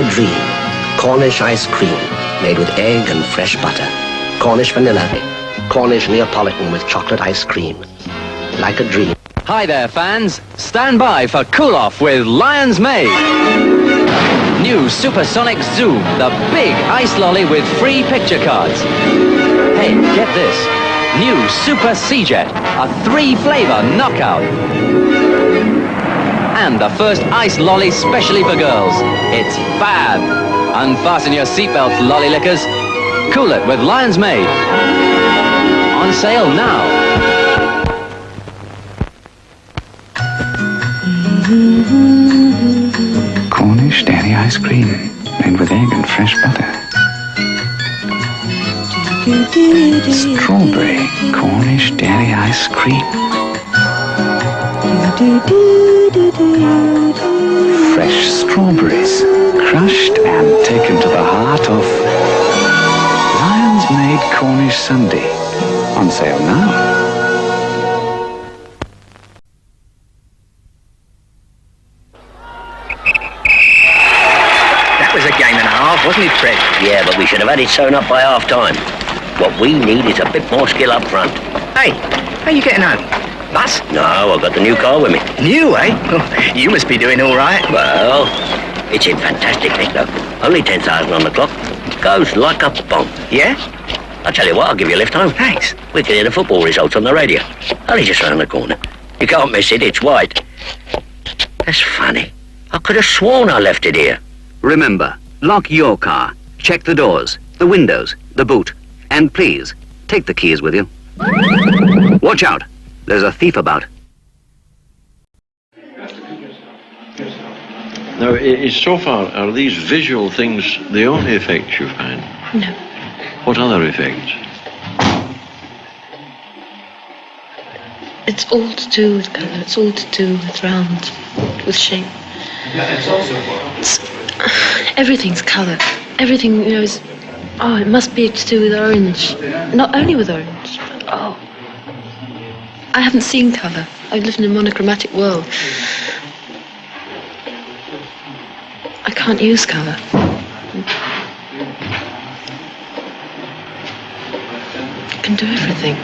a dream. Cornish ice cream, made with egg and fresh butter. Cornish vanilla. Cornish Neapolitan with chocolate ice cream. Like a dream. Hi there, fans. Stand by for Cool Off with Lion's Made. New Supersonic Zoom, the big ice lolly with free picture cards. Hey, get this. New Super Sea-Jet, a 3-flavor knockout. And the first ice lolly specially for girls. It's fab. Unfasten your seatbelts, lolly lickers. Cool it with Lion's Made. On sale now. Cornish dairy ice cream, made with egg and fresh butter. Strawberry Cornish dairy ice cream. Fresh strawberries, crushed and taken to the heart of Lion's Made Cornish Sundae. On sale now. That was a game and a half, wasn't it, Fred? Yeah, but we should have had it sewn up by half-time. What we need is a bit more skill up front. Hey, how you getting home? Bus? No, I've got the new car with me. New, eh? Oh, you must be doing all right. Well, it's in fantastic nick, though. Only 10,000 on the clock. Goes like a bomb. Yeah? I'll tell you what, I'll give you a lift home. Thanks. We can hear the football results on the radio. Only just round the corner. You can't miss it, it's white. That's funny. I could have sworn I left it here. Remember, lock your car. Check the doors, the windows, the boot. And please, take the keys with you. Watch out. There's a thief about. Now, so far, are these visual things the only effects you find? No. What other effects? It's all to do with colour. It's all to do with round, with shape. Everything's colour. Everything, you know, is... Oh, it must be to do with orange. Not only with orange, but oh. I haven't seen colour. I've lived in a monochromatic world. I can't use colour. I can do everything.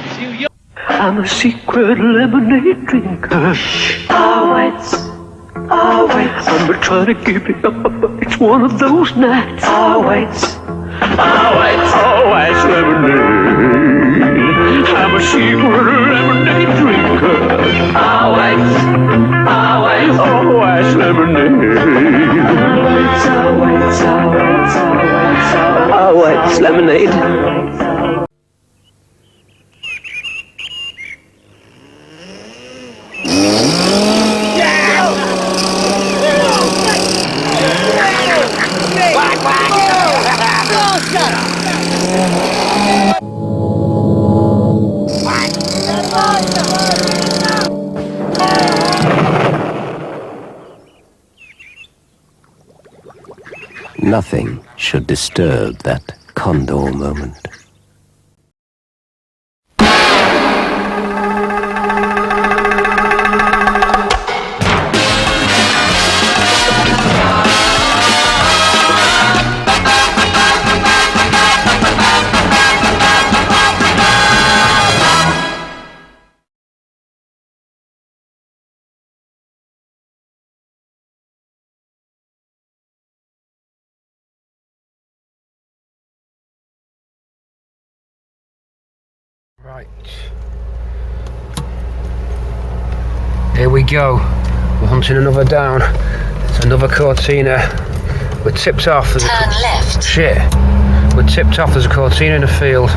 I'm a secret lemonade drinker. Always. I'm trying to keep it up. It's one of those nights. Always lemonade. I'm a secret lemonade drinker. Always lemonade. Always lemonade. Nothing should disturb that condor moment. Right, here we go. We're hunting another down. It's another Cortina. We're tipped off. Turn left. Shit. We're tipped off. There's a Cortina in the field.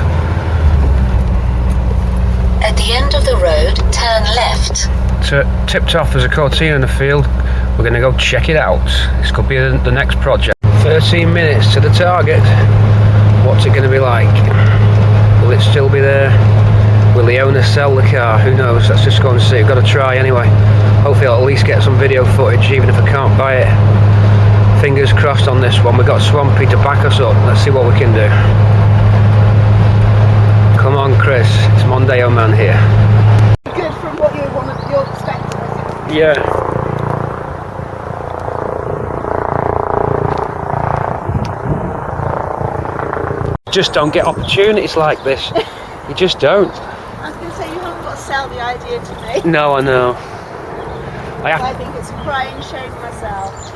At the end of the road, turn left. Tipped off. There's a Cortina in the field. We're going to go check it out. This could be the next project. 13 minutes to the target. What's it going to be like? Will it still be there? Will the owner sell the car? Who knows? Let's just go and see. We've got to try anyway. Hopefully I'll at least get some video footage, even if I can't buy it. Fingers crossed on this one. We've got Swampy to back us up. Let's see what we can do. Come on, Chris. It's Mondeo Man here. Good from what you're expecting. Yeah. Just don't get opportunities like this. You just don't. I was going to say, you haven't got to sell the idea to me. No, I know. I think it's a crying shame myself.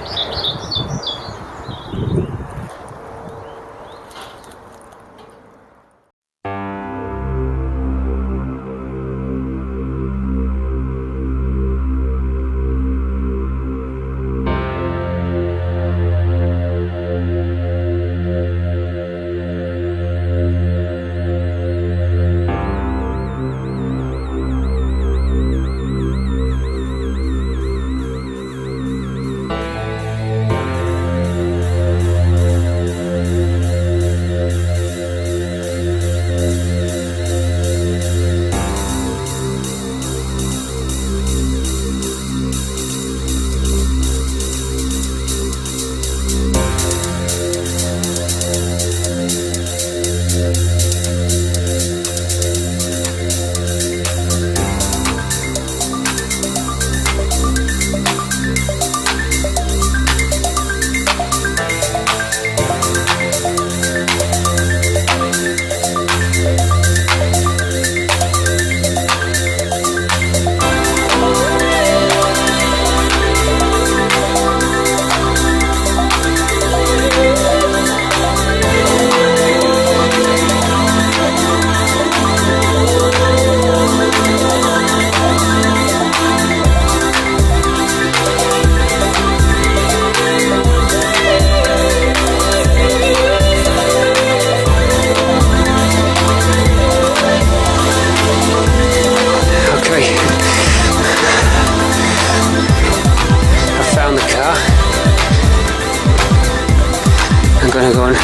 going to go and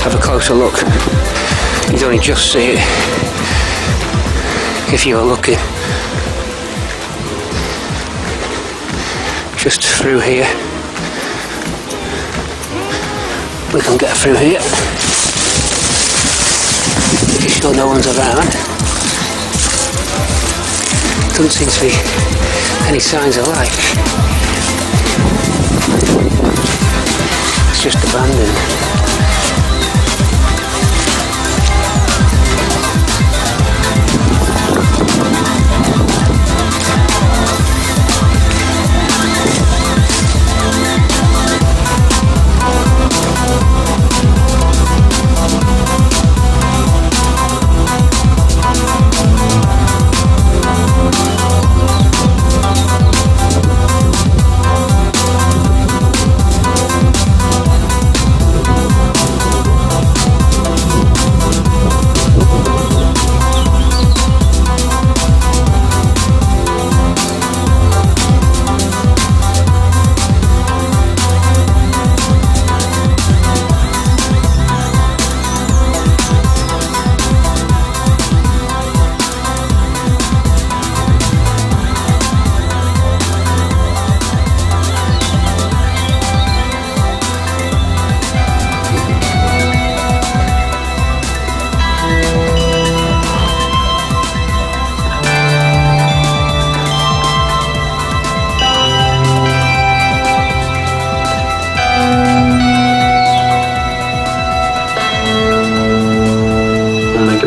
have a closer look. You'd only just see it if you were looking. Just through here. We can get through here. Pretty sure no one's around. Doesn't seem to be any signs of life. It's just abandoned.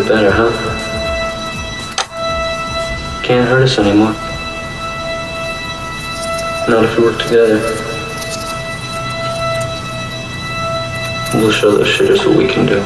Better, huh? Can't hurt us anymore. Not if we work together. We'll show those shitters what we can do.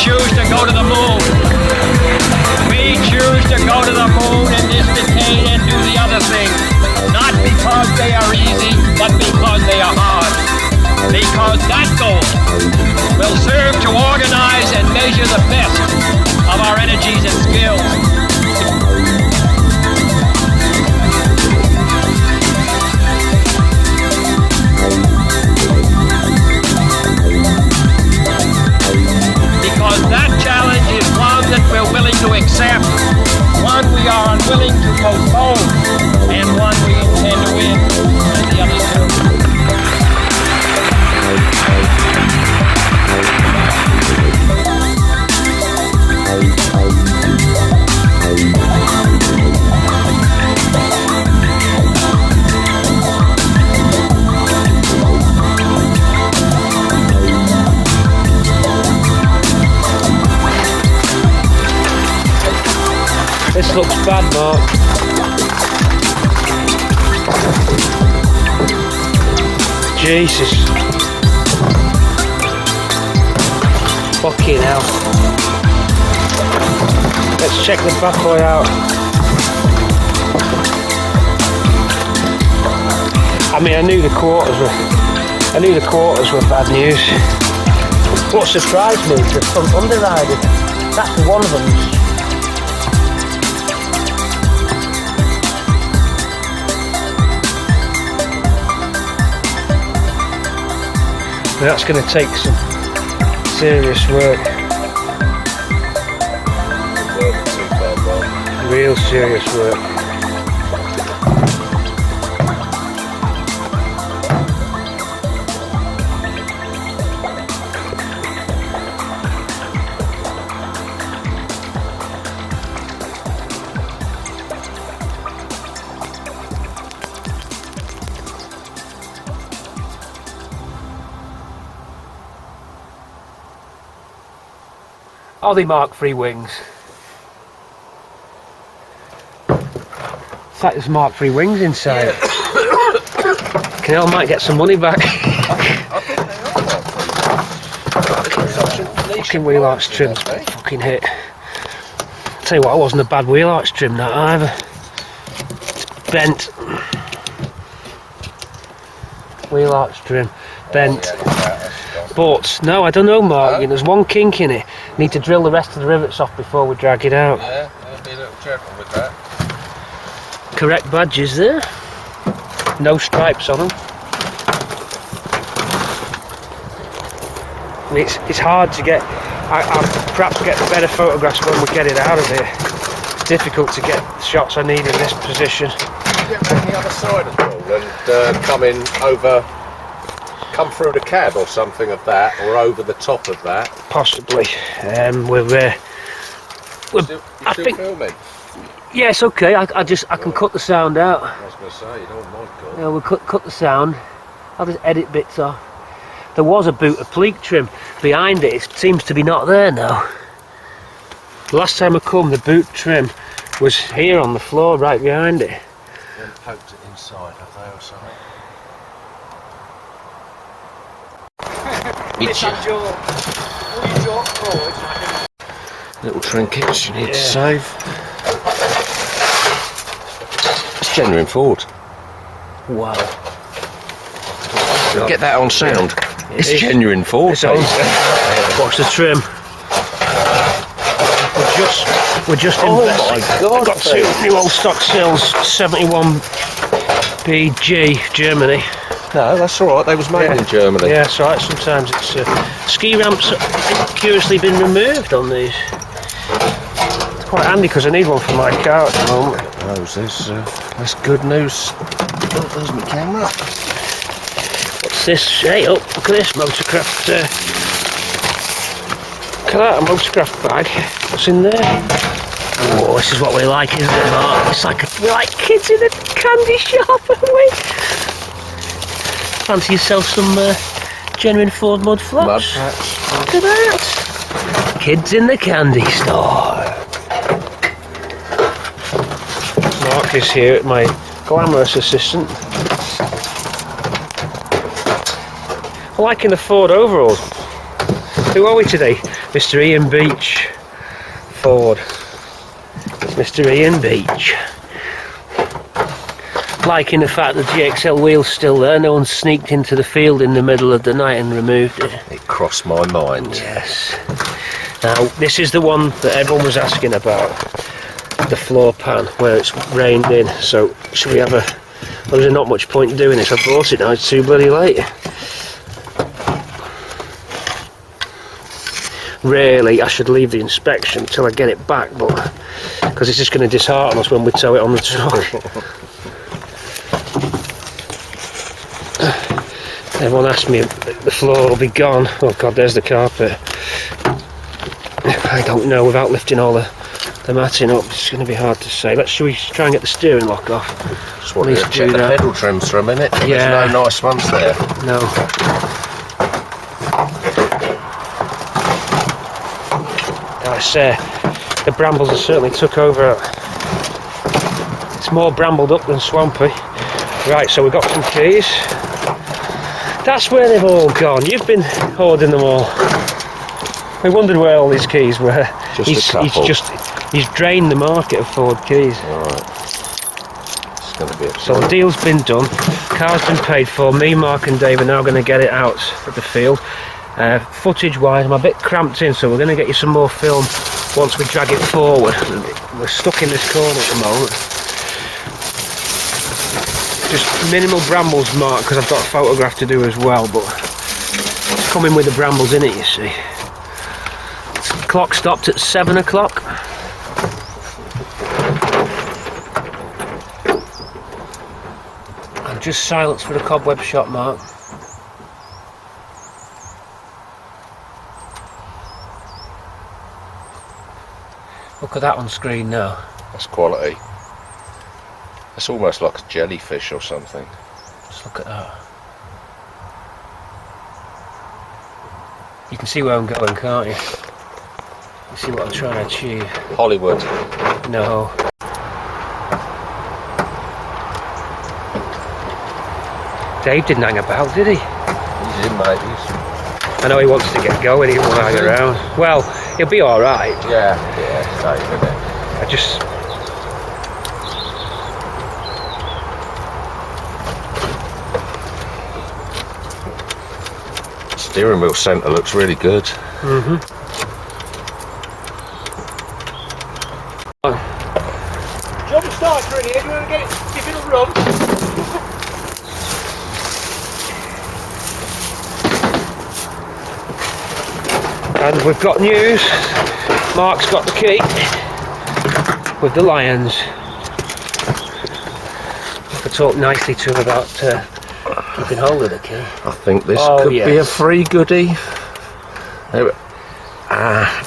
choose to go to the moon. We choose to go to the moon in this decade and do the other things. Not because they are easy, but because they are hard. Because that goal will serve to organize and measure the best of our energies and skills. Because that challenge is one that we're willing to accept, one we are unwilling to postpone, and one we intend to win, and the others do. This looks bad, Mark. Jesus. Fucking hell. Let's check the bad boy out. I mean, I knew the quarters were bad news. What surprised me is the front underrider. That's one of them. That's going to take some serious work. Real serious work. Are they Mk3 wings? It's like there's Mk3 wings inside. Yeah. Canal might get some money back. I think they are. Fucking wheel arch trim's fucking hit. Tell you what, it wasn't a bad wheel arch trim that either. It's bent. Wheel arch trim, bent. But no, I don't know, Mark. There's one kink in it. Need to drill the rest of the rivets off before we drag it out. Yeah, be a little careful with that. Correct badges there. No stripes on them. And it's hard to get. I'll perhaps get better photographs when we get it out of here. It's difficult to get the shots I need in this position. You get on the other side as well and come through the cab or something of that, or over the top of that. Possibly. I think filming. Yeah, it's okay. I can cut the sound out. I was going to say, you don't mind cut. Yeah, we'll cut the sound. I'll just edit bits off. There was a boot of pleat trim behind it. It seems to be not there now. The last time I come, the boot trim was here on the floor, right behind it. Then poked it inside, have they, or something? Little trinkets you need to save. It's genuine Ford. Wow. Get that on sound. It's genuine Ford. It's on. Watch the trim. We're just in. Oh my God! Got two new old stock sills, 71 BG, Germany. No, that's all right. They was made in Germany. Yeah, that's right. Sometimes it's ski ramps have curiously been removed on these. It's quite handy because I need one for my car at the moment. That's good news. Oh, there's my camera. What's this? Hey, oh, look at this motorcraft. Look at that, a motorcraft bag. What's in there? Oh, this is what we like, isn't it, Mark? It's like we're like kids in a candy shop, aren't we? Fancy yourself some genuine Ford mud flaps? Look at that! Kids in the candy store. Mark is here, my glamorous assistant. I'm liking the Ford overalls. Who are we today? Mr. Ian Beach Ford. Mr. Ian Beach. Liking the fact that the GXL wheel's still there, no one sneaked into the field in the middle of the night and removed it. It crossed my mind. Yes. Now, this is the one that everyone was asking about, the floor pan, where it's rained in. So, should we have a... Well, there's not much point in doing this. I bought it now, it's too bloody late. Really, I should leave the inspection until I get it back, but... Because it's just going to dishearten us when we tow it on the truck. Everyone asked me if the floor will be gone. Oh God, there's the carpet. I don't know without lifting all the matting up. It's going to be hard to say. Should we try and get the steering lock off? Just want to check the pedal trims for a minute. Yeah. There's no nice ones there. No. I say, the brambles have certainly took over. It's more brambled up than swampy. Right, so we've got some keys. That's where they've all gone. You've been hoarding them all. I wondered where all these keys were. He's drained the market of Ford keys. Alright. It's going to be So the deal's been done. Car's been paid for. Me, Mark and Dave are now going to get it out at the field. Footage wise, I'm a bit cramped in, so we're going to get you some more film once we drag it forward. We're stuck in this corner at the moment. Just minimal brambles, Mark, because I've got a photograph to do as well, but it's coming with the brambles in it, you see. Clock stopped at 7 o'clock. And just silence for the cobweb shot, Mark. Look at that on screen now. That's quality. It's almost like a jellyfish or something. Just look at that. You can see where I'm going, can't you? You see what I'm trying to achieve. Hollywood. No. Dave didn't hang about, did he? He did, mate. I know he wants to get going, he won't hang around. Well, he'll be alright. Yeah, Dave, isn't it? I just... Steering wheel centre looks really good. Jump starts ready, you want to get it, give it a run. And we've got news. Mark's got the key with the Lions. I could talk nicely to him about keeping hold of the key. I think this could be a free goodie.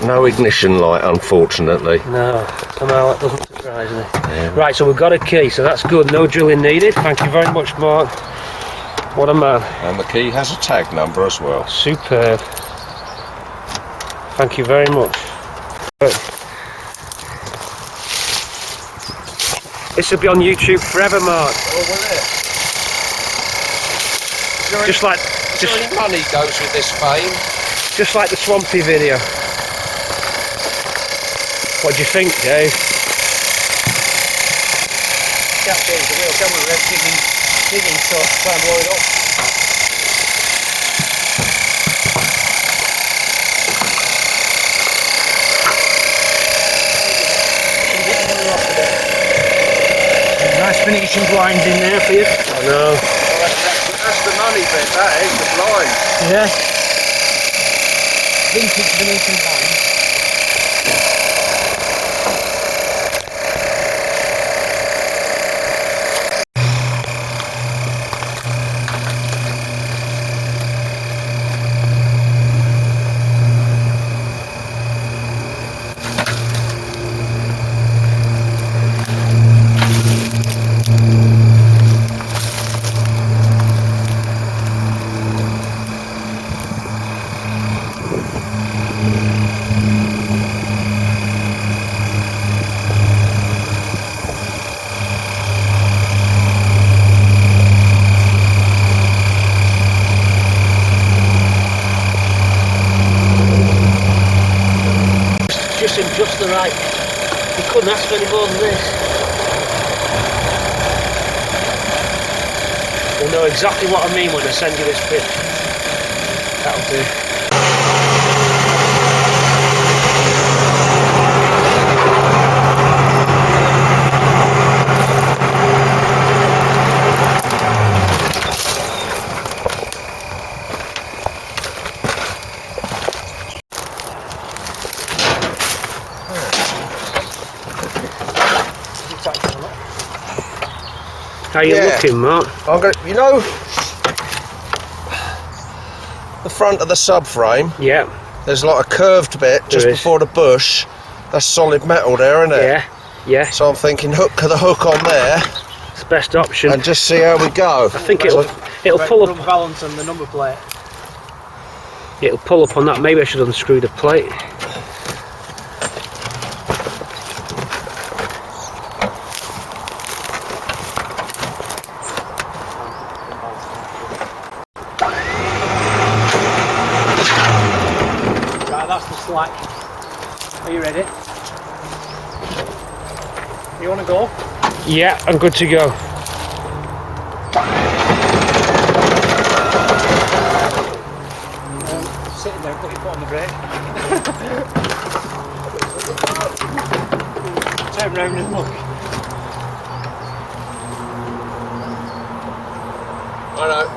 No ignition light, unfortunately. No, somehow that doesn't surprise me. Yeah. Right, so we've got a key, so that's good. No drilling needed. Thank you very much, Mark. What a man. And the key has a tag number as well. Superb. Thank you very much. This will be on YouTube forever, Mark. Oh, will it? Just like... any money goes with this fame? Just like the Swampy video. What do you think, Dave? Can't change the wheel, can we? We're digging so try and blow it up. Nice finishing blinds in there for you. I know. Well, that's the money bit, that is, the blinds. Yeah. Vintage Venetian blinds. It's just in just the right. You couldn't ask for any more than this. You'll know exactly what I mean when I send you this picture. That'll do. How you looking, Mark? I'm going. You know, the front of the subframe. Yeah. There's like a curved bit just before the bush. That's solid metal there, isn't it? Yeah. Yeah. So I'm thinking the hook on there. It's the best option. And just see how we go. I think it'll pull up. Balance on the number plate. It'll pull up on that. Maybe I should unscrew the plate. Slack. Are you ready? You want to go? Yeah, I'm good to go. Sitting there, put your foot on the brake. Turn round and look. I know.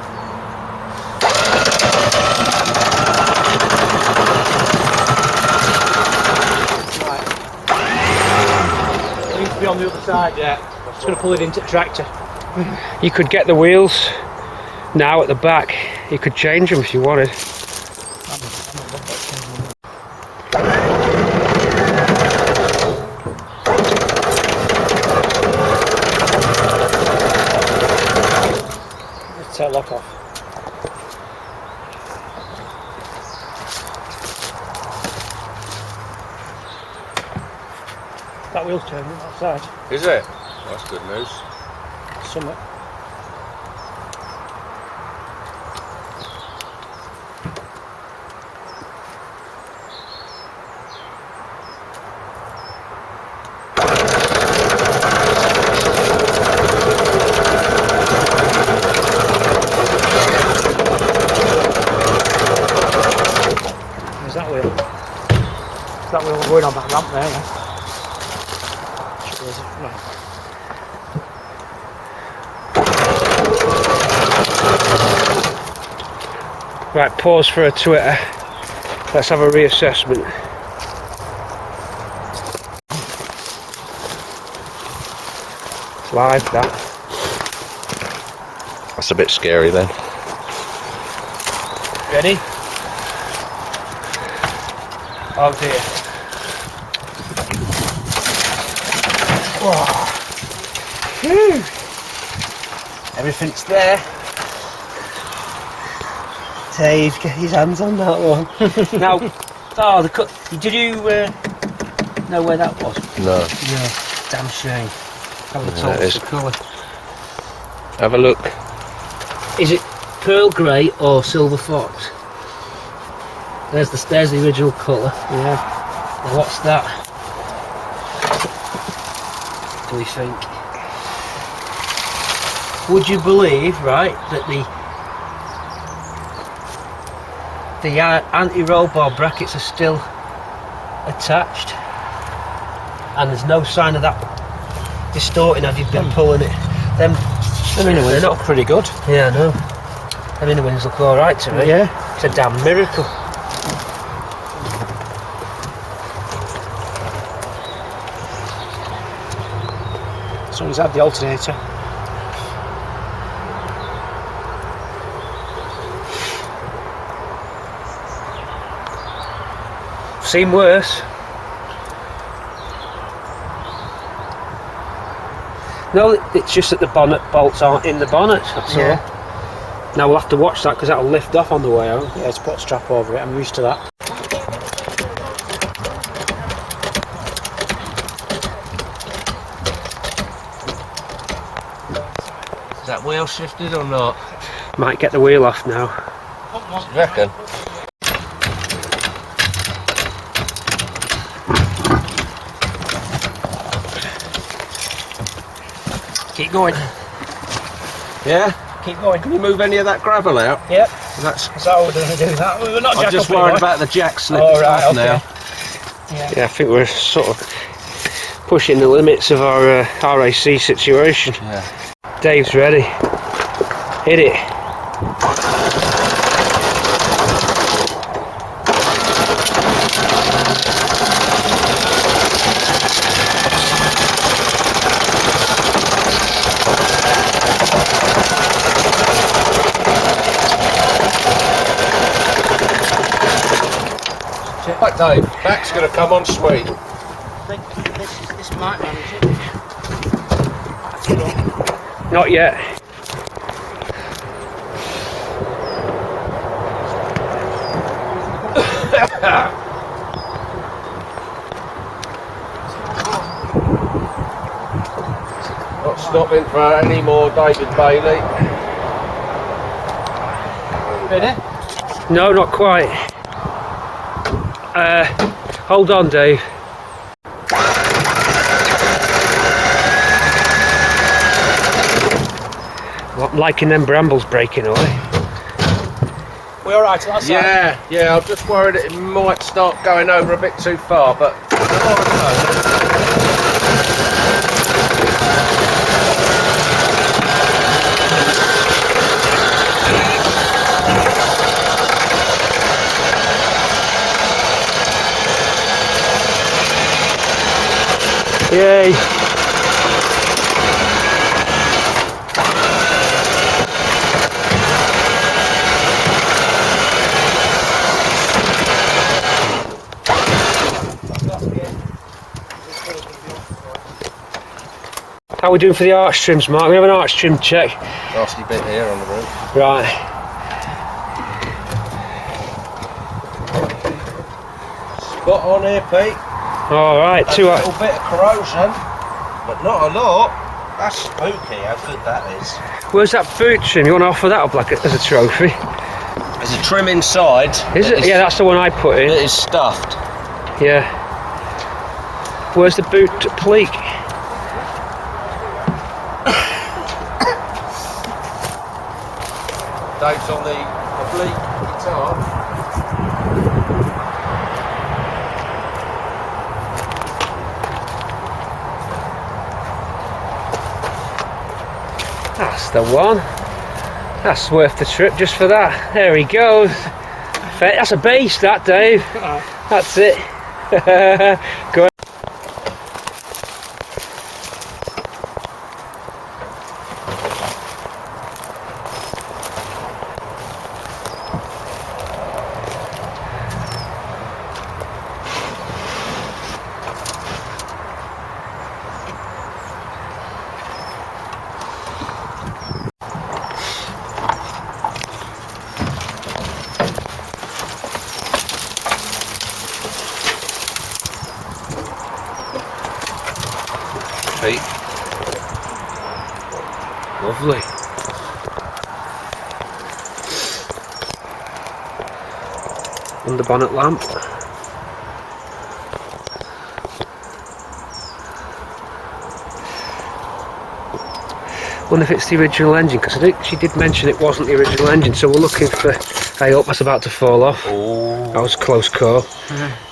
Be on the other side, yeah. Just going to pull it into the tractor. You could get the wheels now at the back. You could change them if you wanted. Let's take lock off. That wheel's turning outside. Is it? That's good news. Somewhat. There's that wheel. There's that wheel going on that ramp there, yeah. Right, pause for a Twitter. Let's have a reassessment. It's live, that. That's a bit scary then. Ready? Oh dear. Whew. Everything's there. Dave, get his hands on that one. Now, did you know where that was? No. No. Damn shame. Have a Yeah, toss the colour. Have a look. Is it pearl grey or silver fox? There's the original colour. Yeah. Now what's that? Do we think? Would you believe, right, that the anti-roll bar brackets are still attached, and there's no sign of that distorting as you've been pulling it. Them inner wings look pretty good. Yeah, I know. Them inner wings look all right to me. Yeah. It's a damn miracle. Someone's had the alternator. Seen worse. No, it's just that the bonnet bolts aren't in the bonnet, that's all. Now we'll have to watch that because that'll lift off on the way out. Yeah, let's put a strap over it, I'm used to that. Is that wheel shifted or not? Might get the wheel off now. You reckon? Keep going. Yeah? Keep going. Can you move any of that gravel out? Yep. That's how we're going to do that. We're not I'm just worried about the jack slipping off now. Yeah, I think we're sort of pushing the limits of our RAC situation. Yeah. Dave's ready. Hit it. Right, Dave, back's going to come on sweet. This might manage it. Not yet. Not stopping for any more David Bailey. Ready? No, not quite. Hold on, Dave. Well, I'm liking them brambles breaking away. We all right last Yeah, yeah, I'm just worried it might start going over a bit too far, but Yay! How are we doing for the arch trims, Mark? We have an arch trim check. nasty bit here on the roof. Right. Spot on here, Pete. Alright, A little bit of corrosion, but not a lot. That's spooky how good that is. Where's that boot trim? You want to offer that up like as a trophy? There's a trim inside. Is it? Yeah, that's the one I put in. It is stuffed. Yeah. Where's the boot pleat? Dave's on the oblique guitar. That's the one. That's worth the trip just for that. There he goes. That's a bass, that, Dave. That's it. Go on. Pete. Lovely. Under bonnet lamp. Wonder if it's the original engine, because I think she did mention it wasn't the original engine, so we're looking for. Hey up, that's about to fall off. Oh. That was a close call.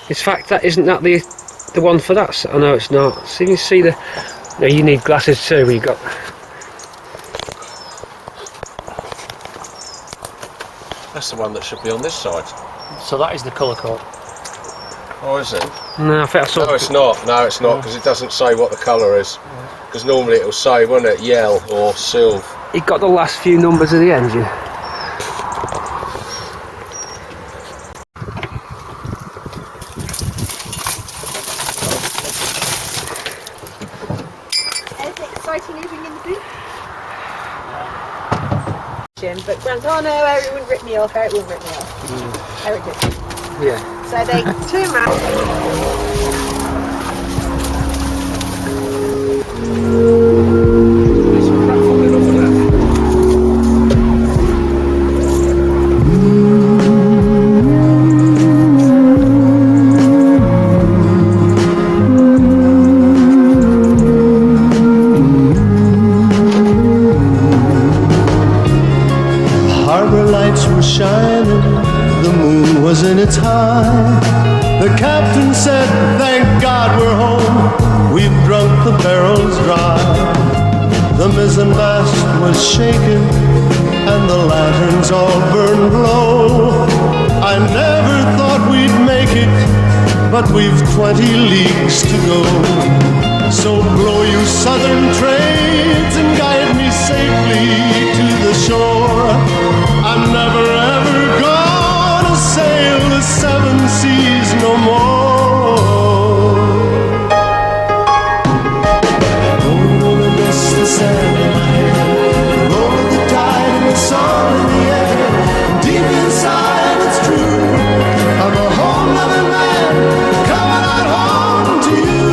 In fact, that isn't that the one for that? Oh no, it's not. So you can see the. No, you need glasses too. We got. That's the one that should be on this side. So that is the colour code. Oh, is it? No, I think I saw. No, it's not. No, it's not, because it doesn't say what the colour is. Because normally it will say, won't it, yellow or silver. It got the last few numbers of the engine. Anything exciting living in the boot? But Grant, oh no, Eric wouldn't rip me off, Eric wouldn't rip me off. Eric did. Yeah. So they two maps. was shaken and the lanterns all burned low. I never thought we'd make it, but we've 20 leagues to go. So blow you southern trades and guide me safely to the shore. I'm never ever gonna sail the seven seas no more. Roll the mist, the sand in my hair, roll the tide and the song in the air. Deep inside it's true, I'm a home-loving man coming out home to you.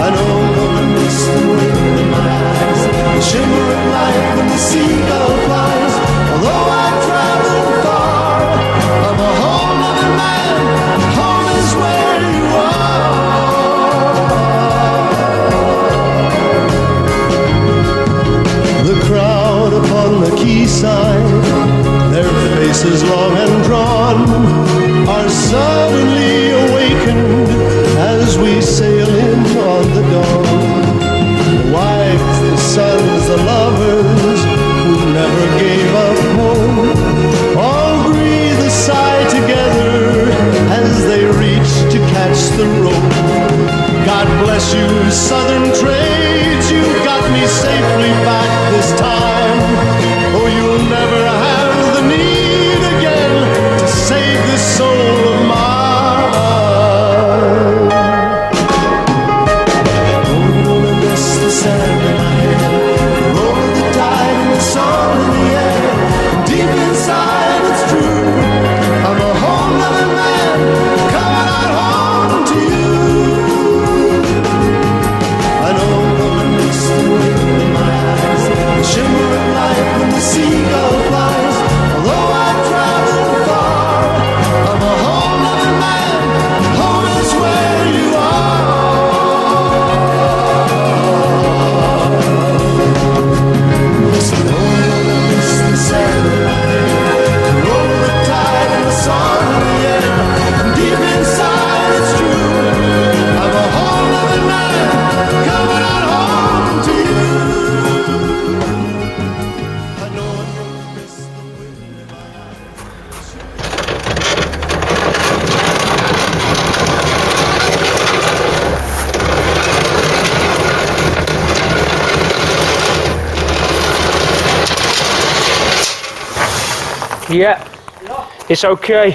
I know the mist and wind in my eyes, the shimmer of light when the seagull flies. Although I've traveled far, I'm a home-loving man, home is where you are. The crowd upon the quayside, their faces long and drawn, are suddenly awakened as we sail in on the dawn. The wives, the sons, the lovers who never gave up hope, all breathe a sigh together as they reach to catch the rope. God bless you, southern trades, you got me safely back this time. Oh, you'll never have the need again to save this soul of mine. Roll the mist, the sand in my hair, roll the tide and the song in the air. Deep inside it's true, I'm a home-loving man coming out home to you. I know the mist and wind in my eyes, the shimmer of light when the seagull flies. Although I've traveled far, I'm a home-loving man, home is where you are. Just roll the mist, the sand in my hair, roll the tide and the song in the air. Deep inside it's true, I'm a home-loving man coming out home to you. I know you'll miss the wind in my Yeah, it's okay.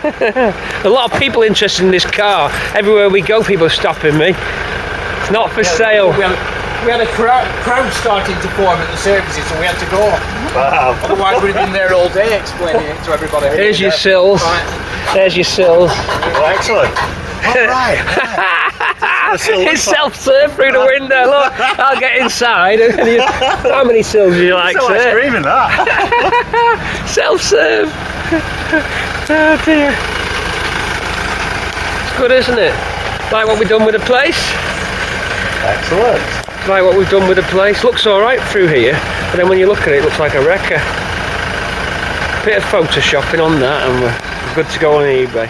A lot of people interested in this car. Everywhere we go, people are stopping me. It's not for sale. We had a crowd starting to form at the services, so we had to go. Wow. Otherwise we'd have been there all day explaining it to everybody. Here's your sills. Right. There's your sills. Oh, excellent. All right. It's self-serve through the window. Look, I'll get inside. How many sills do you like, So sir? much cream in that. Self-serve. Oh dear. It's good, isn't it? Like what we've done with the place. Excellent. Like what we've done with the place. Looks alright through here, but then when you look at it, it looks like a wrecker. Bit of photoshopping on that and we're good to go on eBay.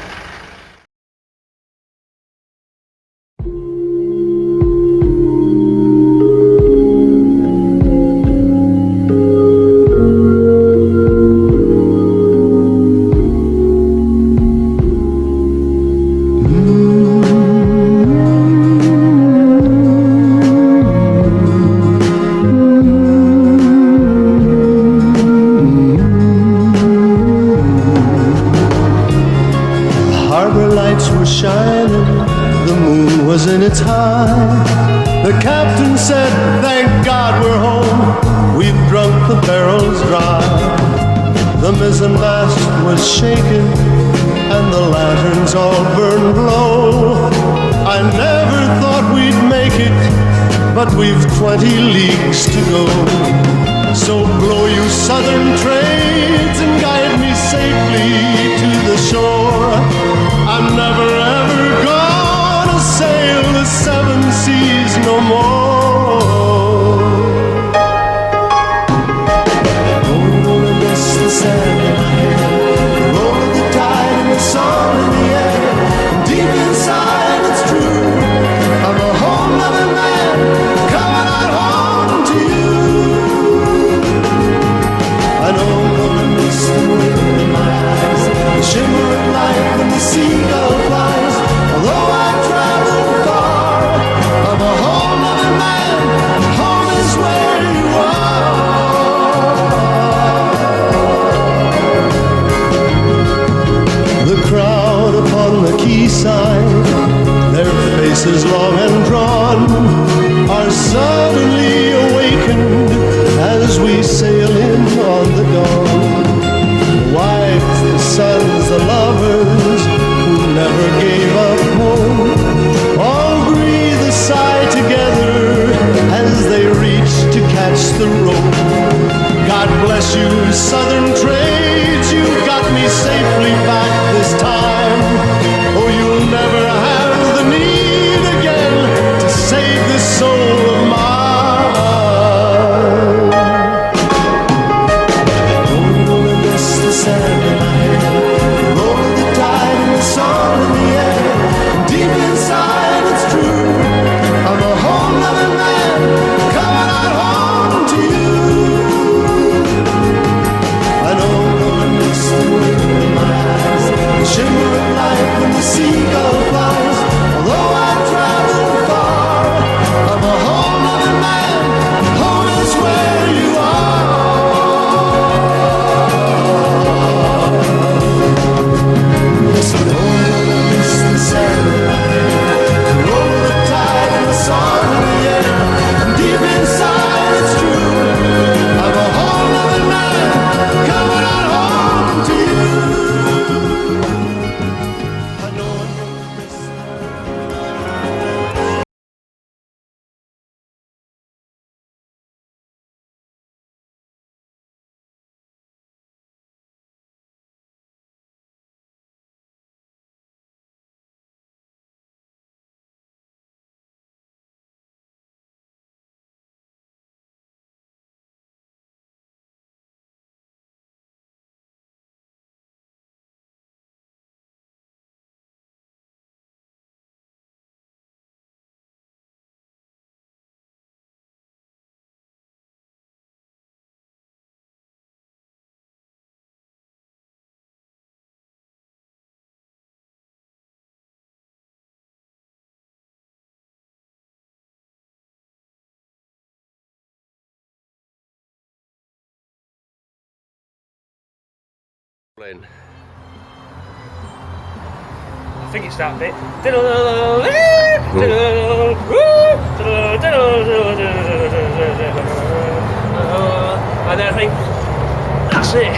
shining, the moon was in its high. The captain said, thank God we're home, we've drunk the barrels dry. The mizzenmast was shaken, and the lanterns all burned low. I never thought we'd make it, but we've 20 leagues to go. So blow you southern trades and guide me safely to the shore. I'm never ever gonna sail the seven seas no more. Roll the mist, the sand in my hair, roll the tide and the song in the air. Deep faces long and drawn are suddenly awakened as we sail in on the dawn. The wives, the sons, the lovers who never gave up hope all breathe a sigh together as they reach to catch the rope. God bless you, Southern trades, you got me safely back this time. Oh, you'll never have the need again to save this soul of mine. Gonna miss the sand in my hair, roll the tide and the song in the air. Deep inside it's true, I'm a whole nother man coming out home to you. I know I'm gonna miss the wind in my eyes, the shimmer of light when the seagull flies. Although I've traveled far, I'm a whole nother man. Home is where you are. Yes, I know I'm gonna miss the sand in my hair, roll the tide and the song in the air. And deep inside it's true, I'm a whole nother man coming out home to you. I know I'm gonna miss I think it's that bit. And then I think that's it.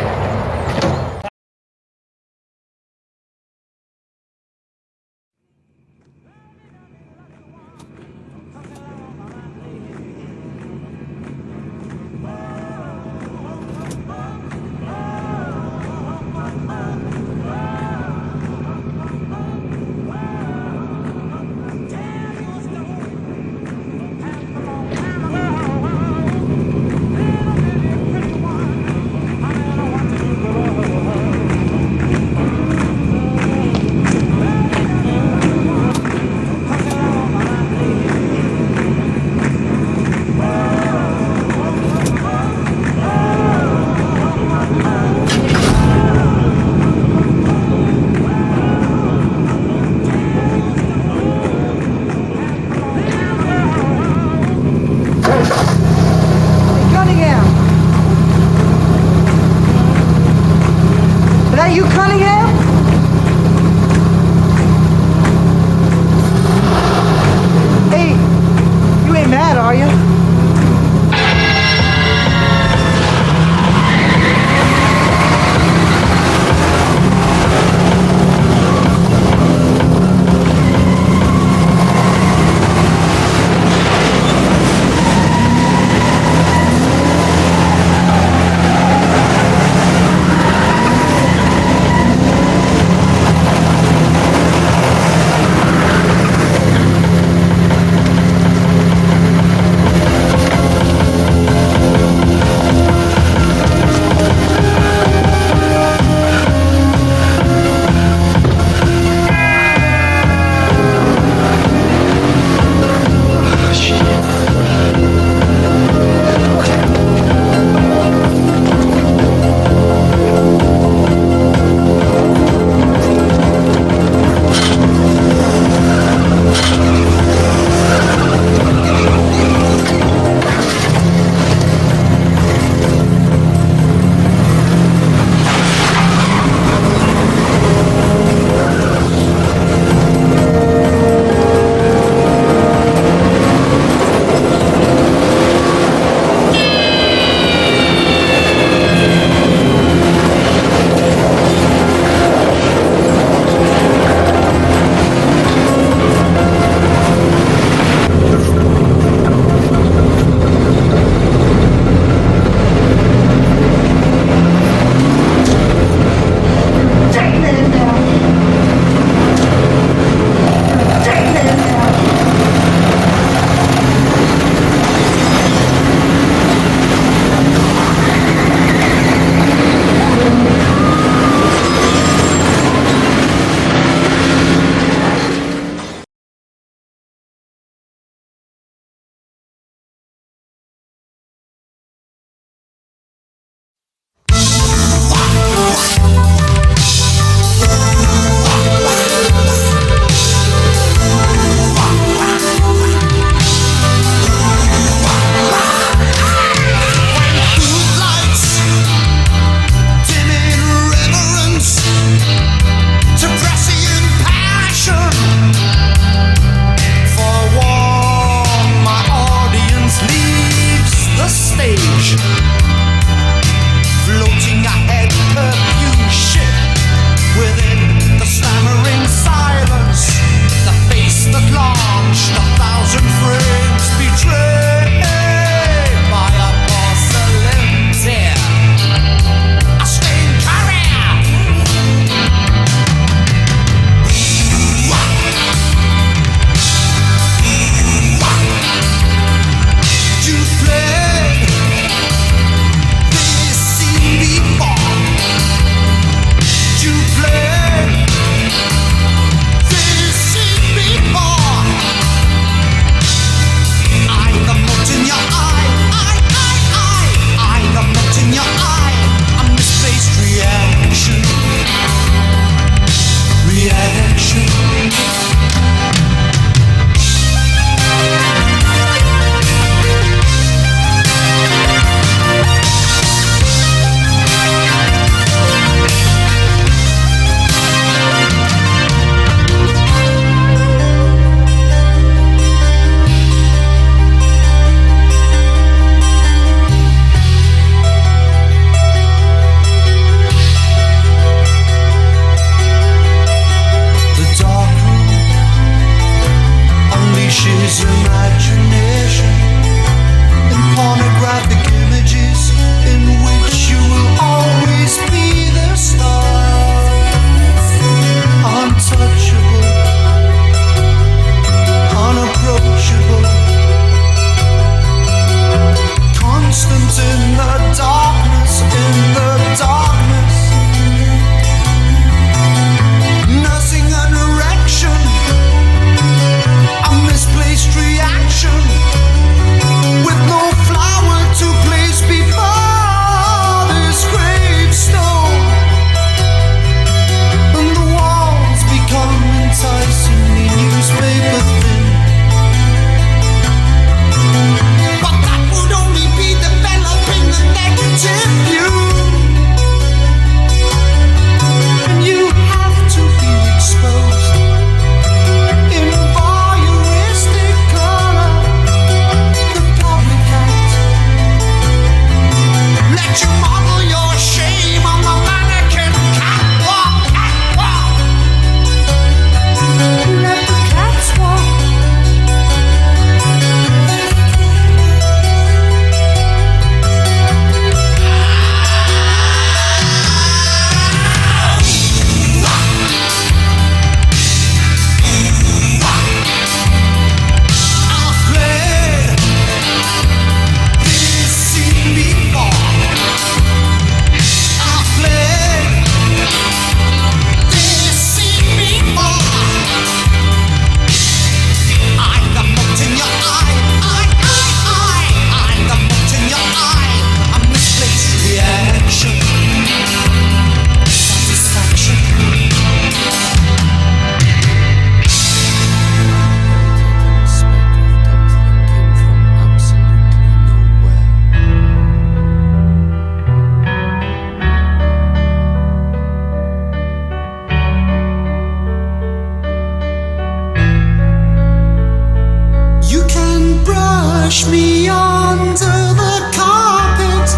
me under the carpet.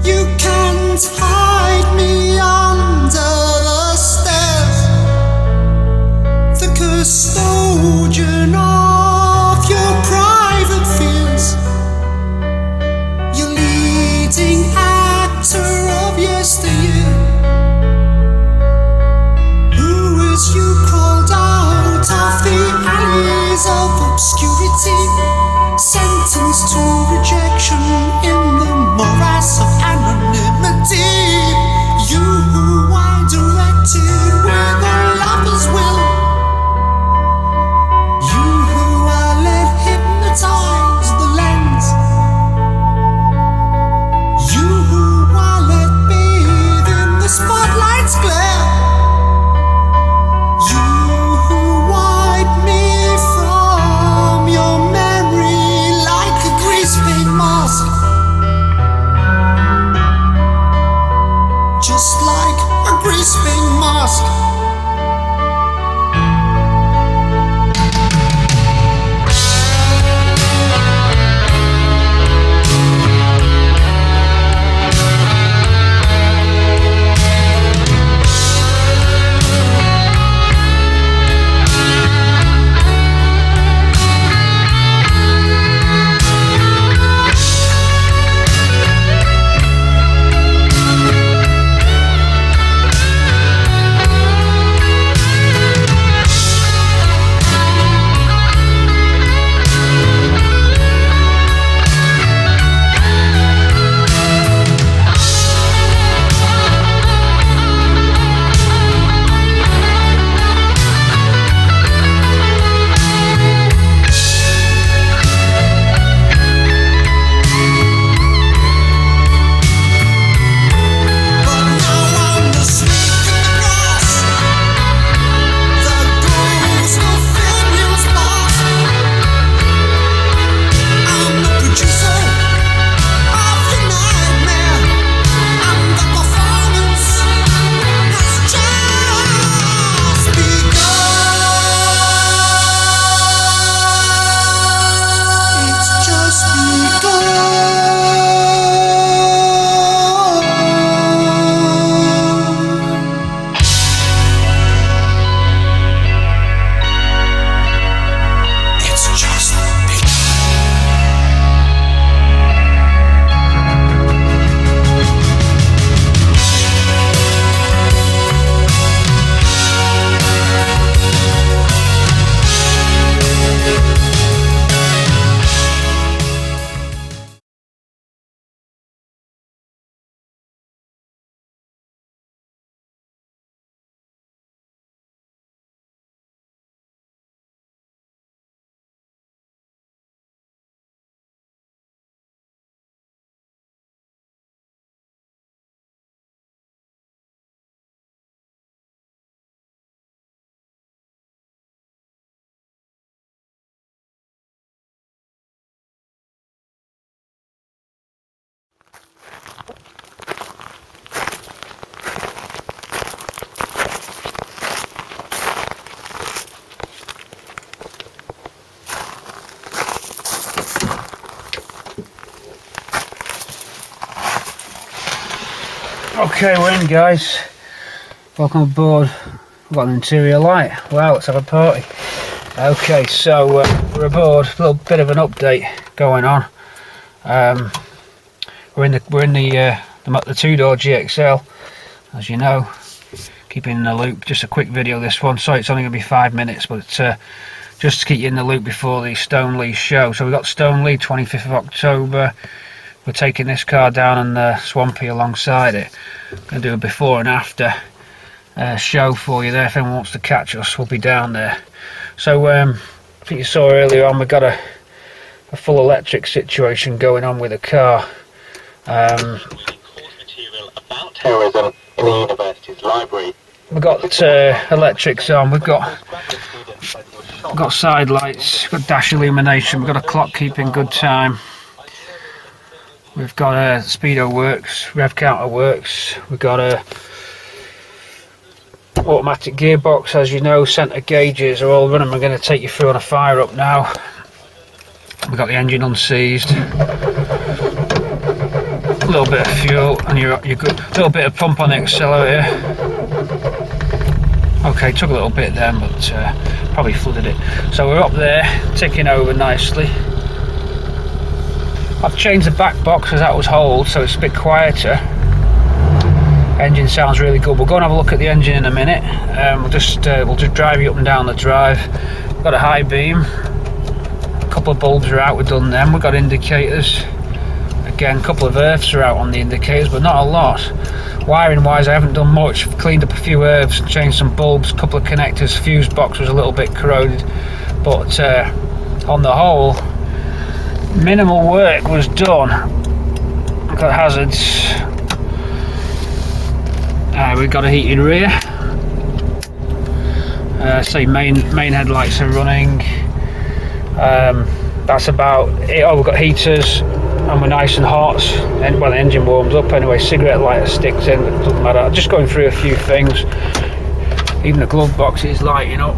You can't hide me under the stairs. The custodian of your private fears. Your leading actor of yesteryear. Who is you crawled out of the alleys of obscurity, sentenced to rejection in the morass of anonymity. You who I directed with a lover's will. You who I let hypnotize the lens. You who I let bathe in the spotlight's glare. You who wipe me from your memory like a grease paint mask. Just like a grease paint mask. Okay, we're in, guys. Welcome aboard. We've got an interior light. Wow, let's have a party. Okay, so we're aboard. A little bit of an update going on. We're in the 2-door GXL, as you know. Keeping in the loop. Just a quick video, this one. Sorry, it's only going to be 5 minutes, but just to keep you in the loop before the Stoneleigh show. So we've got Stoneleigh, 25th of October. We're taking this car down and Swampy alongside it. I'm going to do a before and after show for you there. If anyone wants to catch us, we'll be down there. So I think you saw earlier on, we've got a full electric situation going on with the car. Terrorism in the university's library. We've got electrics on. We've got side lights. We've got dash illumination. We've got a clock keeping good time. We've got a speedo works, rev counter works. We've got a automatic gearbox, as you know. Centre gauges are all running. I'm going to take you through on a fire up now. We've got the engine unseized. A little bit of fuel and you're good. A little bit of pump on the accelerator. Okay, took a little bit then, but probably flooded it. So we're up there, ticking over nicely. I've changed the back box as that was hold, so it's a bit quieter. Engine sounds really good. We'll go and have a look at the engine in a minute. We'll just drive you up and down the drive. Got a high beam. A couple of bulbs are out. We've done them. We've got indicators. Again, a couple of earths are out on the indicators, but not a lot. Wiring wise, I haven't done much. Cleaned up a few earths, changed some bulbs, a couple of connectors. Fuse box was a little bit corroded, but on the whole, minimal work was done. We've got hazards. We've got a heated rear. So main headlights are running. That's about it. Oh, we've got heaters and we're nice and hot. And well, the engine warms up anyway. Cigarette lighter sticks in, but it doesn't matter. Just going through a few things. Even the glove box is lighting up.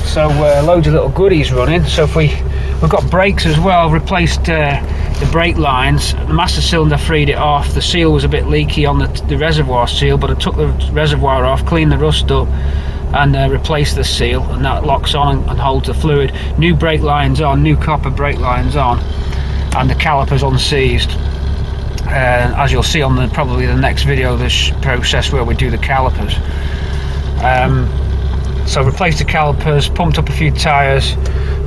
So loads of little goodies running. So if we've got brakes as well. Replaced the brake lines. The master cylinder freed it off. The seal was a bit leaky on the reservoir seal, but I took the reservoir off, cleaned the rust up, and replaced the seal, and that locks on and holds the fluid. New brake lines on, new copper brake lines on, and the calipers unseized. As you'll see on probably the next video, this process where we do the calipers. So replaced the calipers, pumped up a few tyres,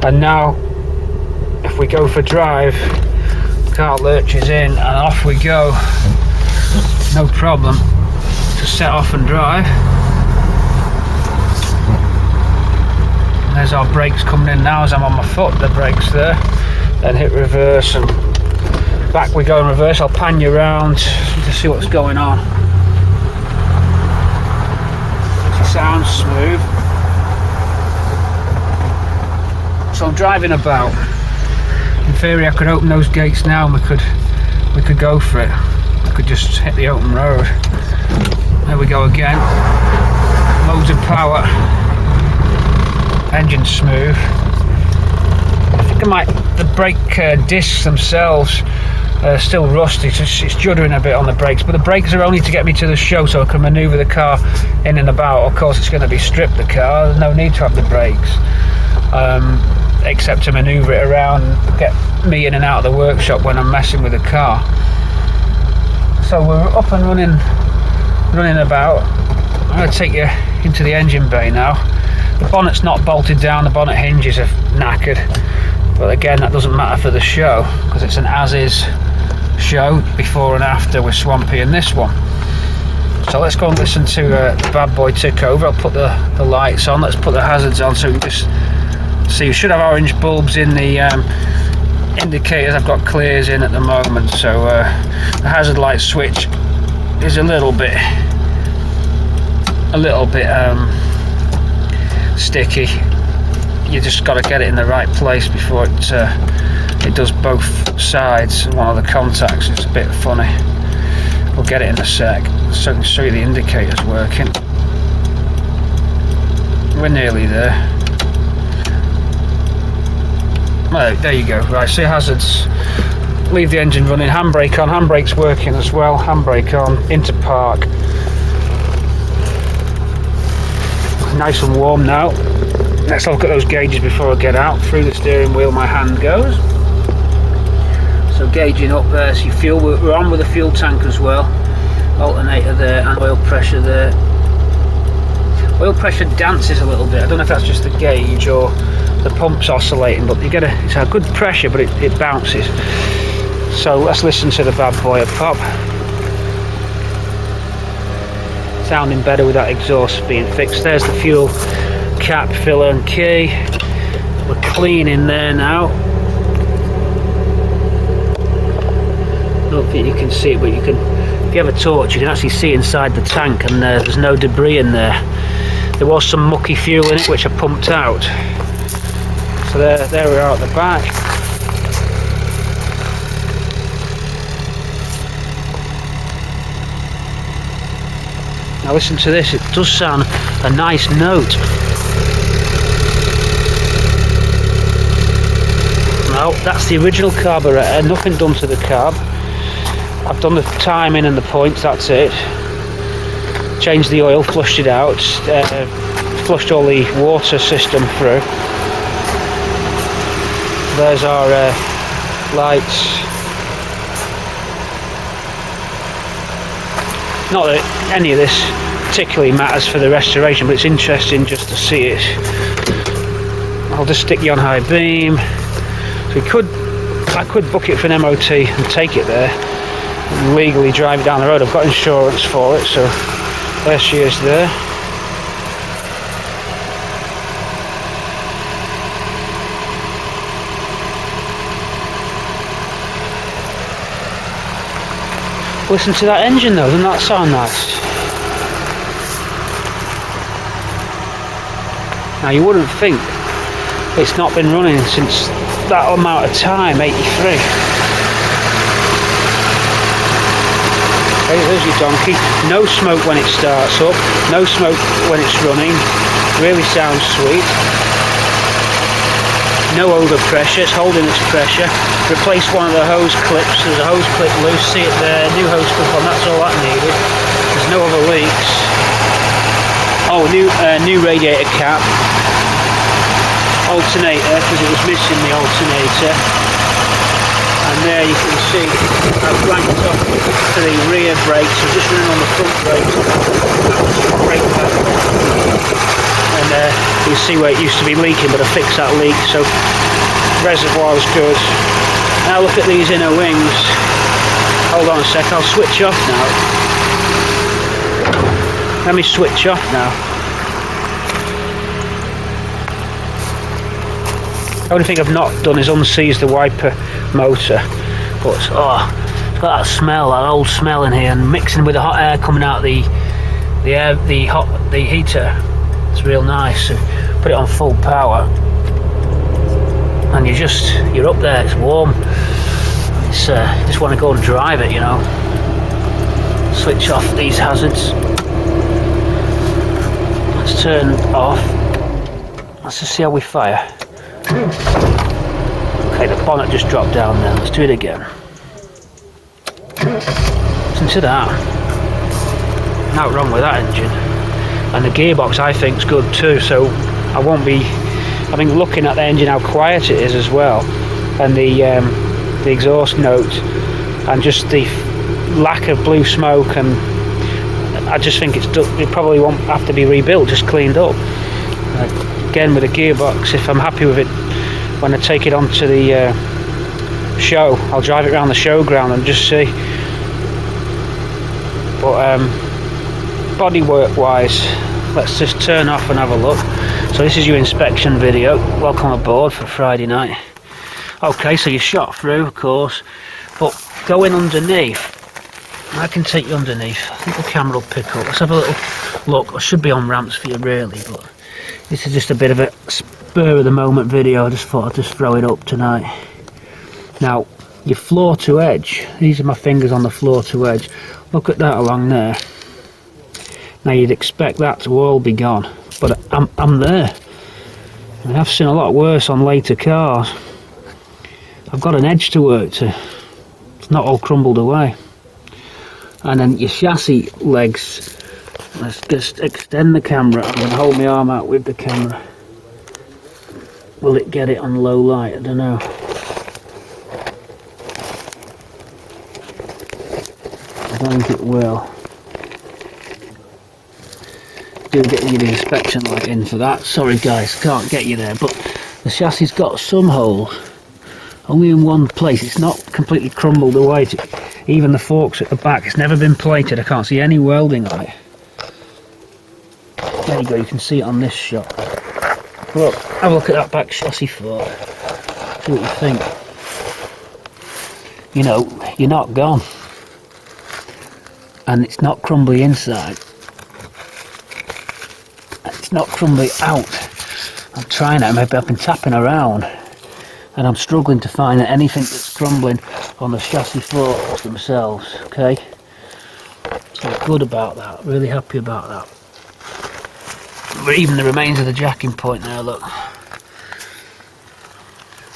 and now if we go for drive, car lurches in and off we go. No problem. Just set off and drive. There's our brakes coming in now as I'm on my foot, the brakes there. Then hit reverse and back we go in reverse. I'll pan you around to see what's going on. Sounds smooth. So I'm driving about. In theory I could open those gates now and we could go for it. I could just hit the open road. There we go again. Loads of power. Engine smooth. I think the brake discs themselves are still rusty. It's juddering a bit on the brakes, but the brakes are only to get me to the show so I can manoeuvre the car in and about. Of course it's going to be stripped, the car. There's no need to have the brakes. Except to manoeuvre it around and get me in and out of the workshop when I'm messing with the car. So we're up and running about. I'm going to take you into the engine bay now. The bonnet's not bolted down, the bonnet hinges are knackered, but again that doesn't matter for the show because it's an as-is show, before and after with Swampy and this one. So let's go and listen to the bad boy tick over. I'll put the lights on, let's put the hazards on so we can just see. You should have orange bulbs in the indicators. I've got clears in at the moment, so the hazard light switch is a little bit sticky. You just got to get it in the right place before it does both sides. One of the contacts is a bit funny. We'll get it in a sec so I can show you the indicators working. We're nearly there. Right, there you go. Right, see hazards. Leave the engine running. Handbrake on. Handbrake's working as well. Handbrake on. Into park. Nice and warm now. Let's look at those gauges before I get out. Through the steering wheel my hand goes. So gauging up there, so fuel, we're on with the fuel tank as well. Alternator there and oil pressure there. Oil pressure dances a little bit. I don't know if that's just the gauge or the pump's oscillating, but it's a good pressure, but it bounces. So let's listen to the bad boy a pop. Sounding better with that exhaust being fixed. There's the fuel cap, filler and key. We're clean in there now. I don't think you can see it, but you can, if you have a torch, you can actually see inside the tank, and there's no debris in there. There was some mucky fuel in it which I pumped out. So there we are at the back. Now listen to this, it does sound a nice note. out. That's the original carburettor, nothing done to the carb. I've done the timing and the points, that's it. Changed the oil, flushed it out, flushed all the water system through. There's our lights. Not that any of this particularly matters for the restoration, but it's interesting just to see it. I'll just stick you on high beam. So I could book it for an MOT and take it there and legally drive it down the road. I've got insurance for it, so there she is there. Listen to that engine though, doesn't that sound nice? Now you wouldn't think it's not been running since that amount of time, 83. Okay, there's your donkey. No smoke when it starts up, no smoke when it's running. Really sounds sweet. No over pressure, it's holding its pressure. Replaced one of the hose clips, there's a hose clip loose, see it there, new hose clip on, that's all that needed. There's no other leaks. Oh, new radiator cap. Alternator, because it was missing the alternator. And there you can see I've blanked off to the rear brakes, so just running on the front brakes. Brake pad. And you can see where it used to be leaking, but I fixed that leak, so reservoir's good. Now look at these inner wings. Hold on a sec, I'll switch off now. Let me switch off now. The only thing I've not done is unseize the wiper motor, but it's got that smell, that old smell in here, and mixing with the hot air coming out the heater. It's real nice. So put it on full power, and you're up there. It's warm. It's you just want to go and drive it, you know. Switch off these hazards. Let's turn off. Let's just see how we fire. Okay, the bonnet just dropped down there. Let's do it again. Listen to that. Nothing wrong with that engine. And the gearbox I think is good too, so I won't be, I think looking at the engine how quiet it is as well, and the exhaust note, and just the lack of blue smoke, and I just think it probably won't have to be rebuilt, just cleaned up. Again with the gearbox, if I'm happy with it when I take it onto the show, I'll drive it around the showground and just see. But bodywork wise, let's just turn off and have a look. So this is your inspection video. Welcome aboard for Friday night. Okay, so you shot through, of course, but going underneath, I can take you underneath. I think the camera will pick up. Let's have a little look. I should be on ramps for you really, but this is just a bit of a spur of the moment video. I just thought I'd just throw it up tonight. Now, your floor to edge, these are my fingers on the floor to edge. Look at that along there. Now you'd expect that to all be gone, but I'm there. I mean, I've seen a lot worse on later cars. I've got an edge to work to. It's not all crumbled away. And then your chassis legs, let's just extend the camera. I'm going to hold my arm out with the camera. Will it get it on low light? I don't know. I don't think it will. Do get you the inspection light in for that. Sorry guys, can't get you there, but the chassis got some holes. Only in one place. It's not completely crumbled away. Even the forks at the back, it's never been plated. I can't see any welding on it. There you go, you can see it on this shot. Look, have a look at that back chassis fork. See what you think. You know, you're not gone. And it's not crumbly inside. It's not crumbly out. I'm trying it, maybe I've been tapping around and I'm struggling to find anything that's crumbling on the chassis forks themselves. Okay, so good about that, really happy about that. But even the remains of the jacking point there, look,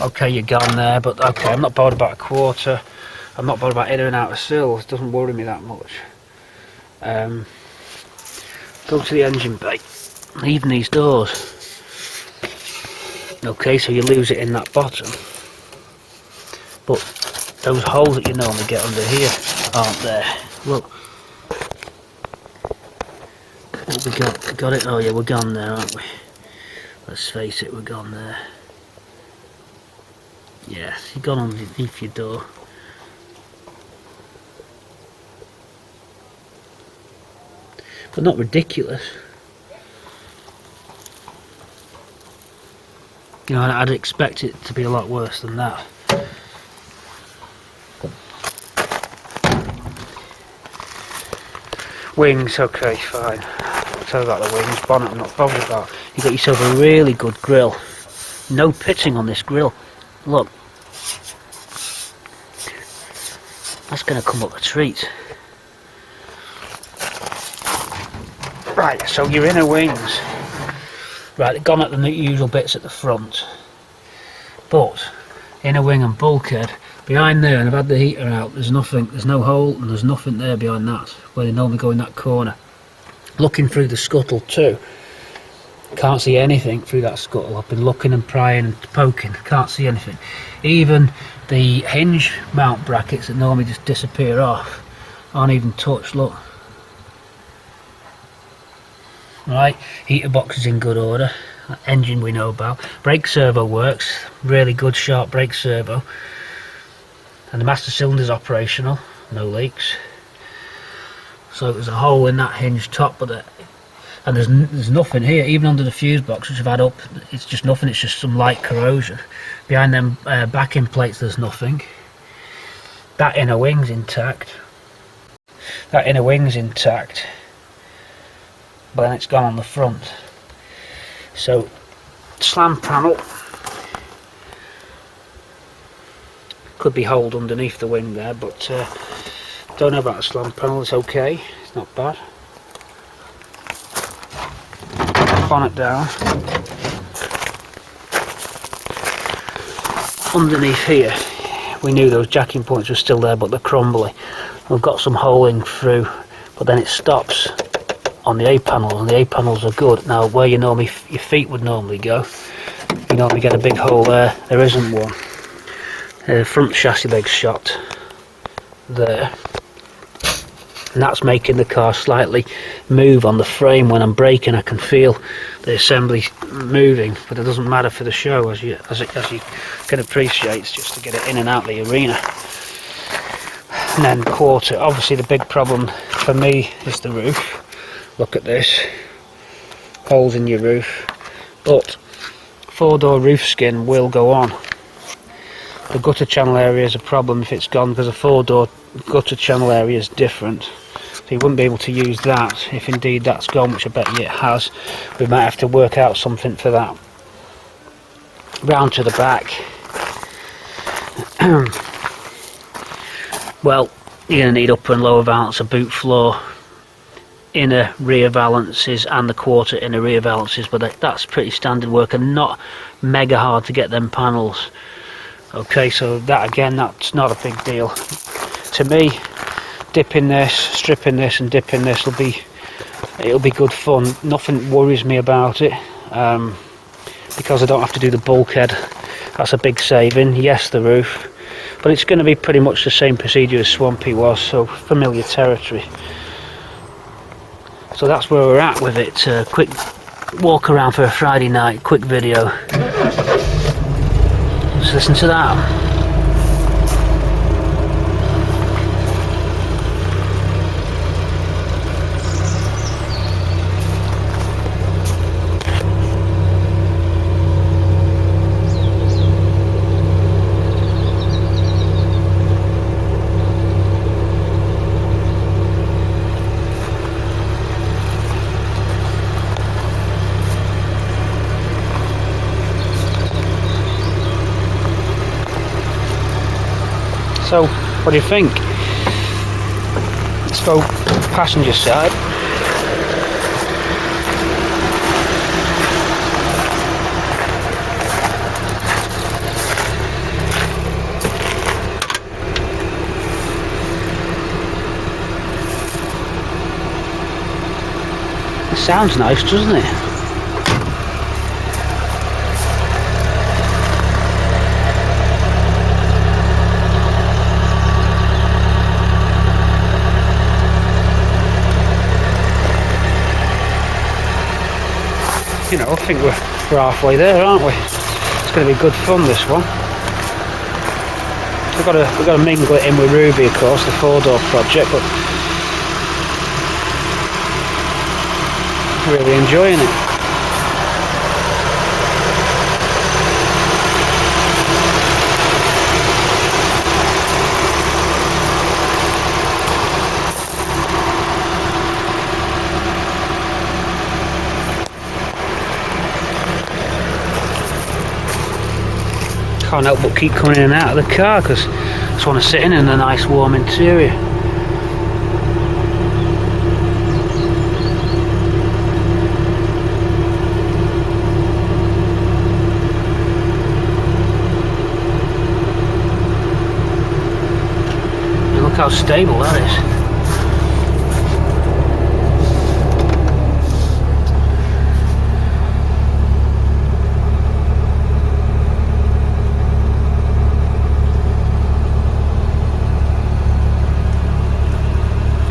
Okay, you're gone there, but okay, I'm not bothered about a quarter. I'm not bothered about in and out of sills. It doesn't worry me that much. Go to the engine bay. Even these doors. Okay, so you lose it in that bottom. But those holes that you normally get under here aren't there. Look. What we got? We got it? Oh yeah, we're gone there, aren't we? Let's face it, we're gone there. Yes, you've gone underneath your door. But not ridiculous. You know, I'd expect it to be a lot worse than that. Wings, okay, fine. I'll tell you about the wings. Bonnet I'm not bothered about. You got yourself a really good grill. No pitting on this grill. Look. That's going to come up a treat. Right, so your inner wings. Right, they've gone at the usual bits at the front. But, inner wing and bulkhead, behind there, and I've had the heater out, there's nothing, there's no hole, and there's nothing there behind that, where they normally go in that corner. Looking through the scuttle too, can't see anything through that scuttle. I've been looking and prying and poking, can't see anything. Even the hinge mount brackets that normally just disappear off aren't even touched, look. Right, heater box is in good order. Engine we know about. Brake servo works, really good sharp brake servo. And the master cylinder is operational, no leaks. So there's a hole in that hinge top, but and there's nothing here, even under the fuse box which I've had up. It's just nothing. It's just some light corrosion. Behind them backing plates, there's nothing. That inner wing's intact. That inner wing's intact. But then it's gone on the front. So, slam panel could be holed underneath the wing there, but don't know about the slam panel. It's okay, it's not bad. Bonnet down. Underneath here, we knew those jacking points were still there, but they're crumbly. We've got some holing through, but then it stops on the A-panels, and the A-panels are good. Now, where you normally, your feet would normally go, you normally get a big hole there. There isn't one. The front chassis leg's shot there, and that's making the car slightly move on the frame. When I'm braking, I can feel the assembly moving, but it doesn't matter for the show, as you can appreciate. It's just to get it in and out the arena. And then quarter. Obviously, the big problem for me is the roof. Look at this, holes in your roof, but 4-door roof skin will go on. The gutter channel area is a problem if it's gone, because a 4-door gutter channel area is different, so you wouldn't be able to use that if indeed that's gone, which I bet you it has. We might have to work out something for that. Round to the back. Well, you're going to need upper and lower valance, a boot floor, inner rear valances, and the quarter inner rear valances, but that's pretty standard work and not mega hard to get them panels. Okay, so that again, that's not a big deal to me. Dipping this, stripping this and dipping this it'll be good fun. Nothing worries me about it, because I don't have to do the bulkhead. That's a big saving. Yes, the roof, but it's going to be pretty much the same procedure as Swampy was, so familiar territory. So that's where we're at with it. Quick walk around for a Friday night, quick video. Let's listen to that. So, what do you think? Let's go passenger side. Sounds nice, doesn't it? You know, I think we're halfway there, aren't we? It's going to be good fun, this one. We've got to mingle it in with Ruby, of course, the 4-door project, but really enjoying it. Can't help but keep coming in and out of the car because I just want to sit in a nice warm interior. And look how stable that is.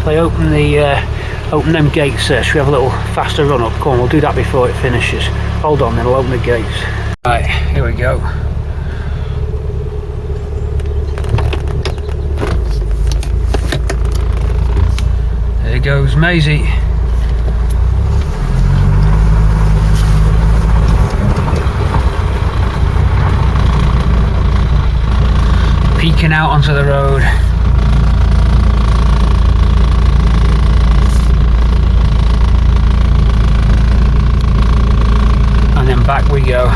I open them gates there. Should we have a little faster run up? Come on, we'll do that before it finishes. Hold on, then I'll open the gates. Right, here we go. There goes Maisie. Peeking out onto the road. And back we go.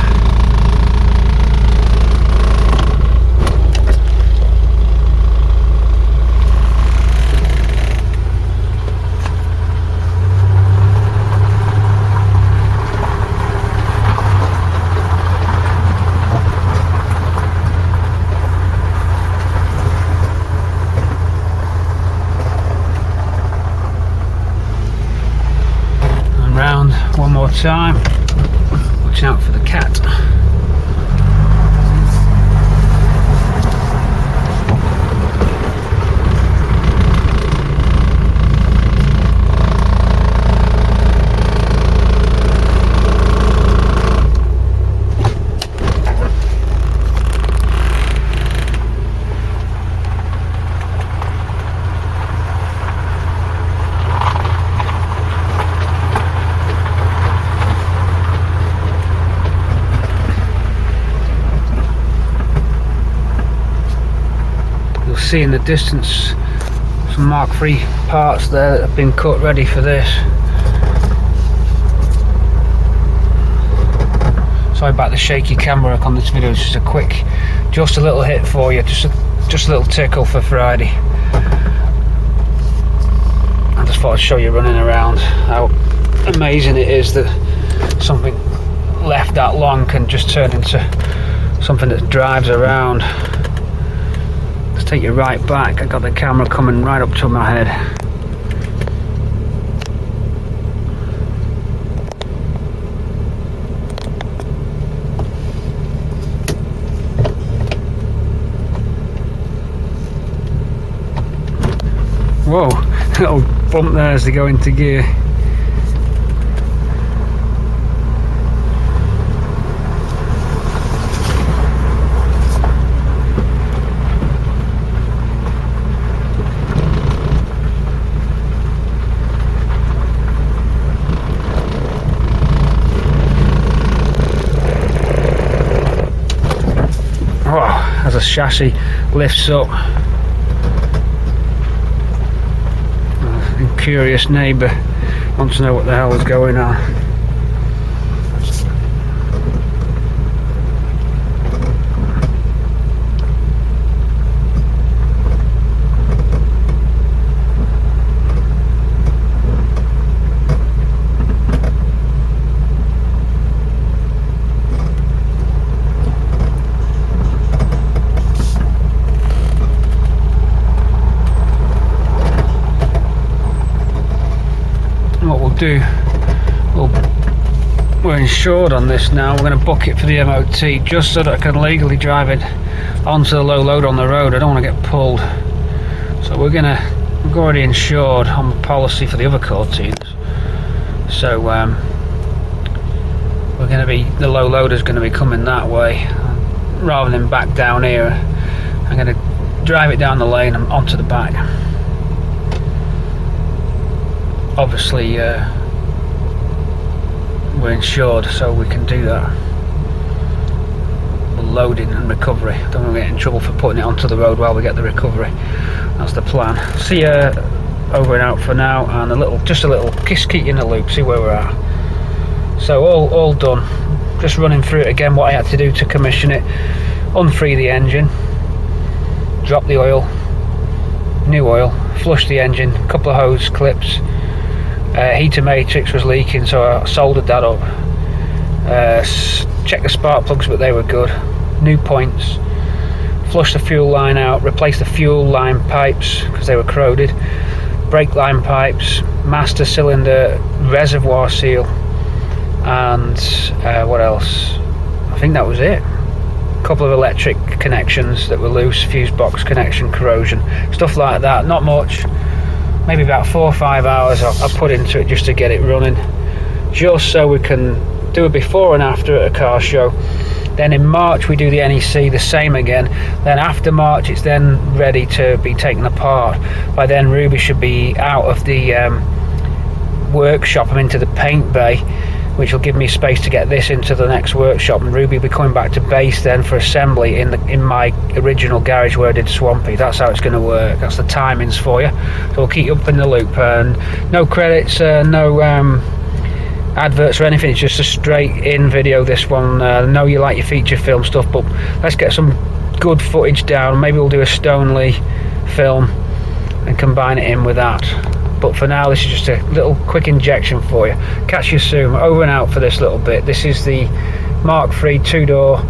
And round one more time. Watch out for the cat. See in the distance some Mk3 parts there that have been cut ready for this. Sorry about the shaky camera work on this video. It's just a little hit for you, just a little tickle for Friday. I just thought I'd show you running around how amazing it is that something left that long can just turn into something that drives around. Let's take you right back. I got the camera coming right up to my head. Whoa, little bump there as they go into gear. As the chassis lifts up, a curious neighbour wants to know what the hell is going on. Do we're insured on this now. We're going to book it for the MOT just so that I can legally drive it onto the low load on the road. I don't want to get pulled. So we're already insured on the policy for the other Cortinas. So we're going to be, the low loader's going to be coming that way rather than back down here. I'm going to drive it down the lane and onto the back. Obviously we're insured, so we can do that. Loading and recovery. Don't want to get in trouble for putting it onto the road while we get the recovery. That's the plan. See you over and out for now, and just a little keep you in the loop, see where we're at. So all done. Just running through it again, what I had to do to commission it. Unfree the engine, drop the oil, new oil, flush the engine, a couple of hose clips. Heater matrix was leaking, so I soldered that up. Checked the spark plugs, but they were good. New points. Flushed the fuel line out, replaced the fuel line pipes because they were corroded. Brake line pipes, master cylinder reservoir seal, and what else? I think that was it. A couple of electric connections that were loose, fuse box connection, corrosion, stuff like that. Not much. Maybe about 4 or 5 hours I put into it just to get it running, just so we can do a before and after at a car show. Then in March we do the NEC, the same again. Then after March it's then ready to be taken apart. By then Ruby should be out of the workshop and into the paint bay, which will give me space to get this into the next workshop, and Ruby will be coming back to base then for assembly in my original garage where I did Swampy. That's how it's going to work. That's the timings for you. So we'll keep you up in the loop, and no credits, no adverts or anything. It's just a straight in video, this one. I know you like your feature film stuff, but let's get some good footage down. Maybe we'll do a Stoneleigh film and combine it in with that. But for now, this is just a little quick injection for you. Catch you soon. Over and out for this little bit. This is the Mk3 2-door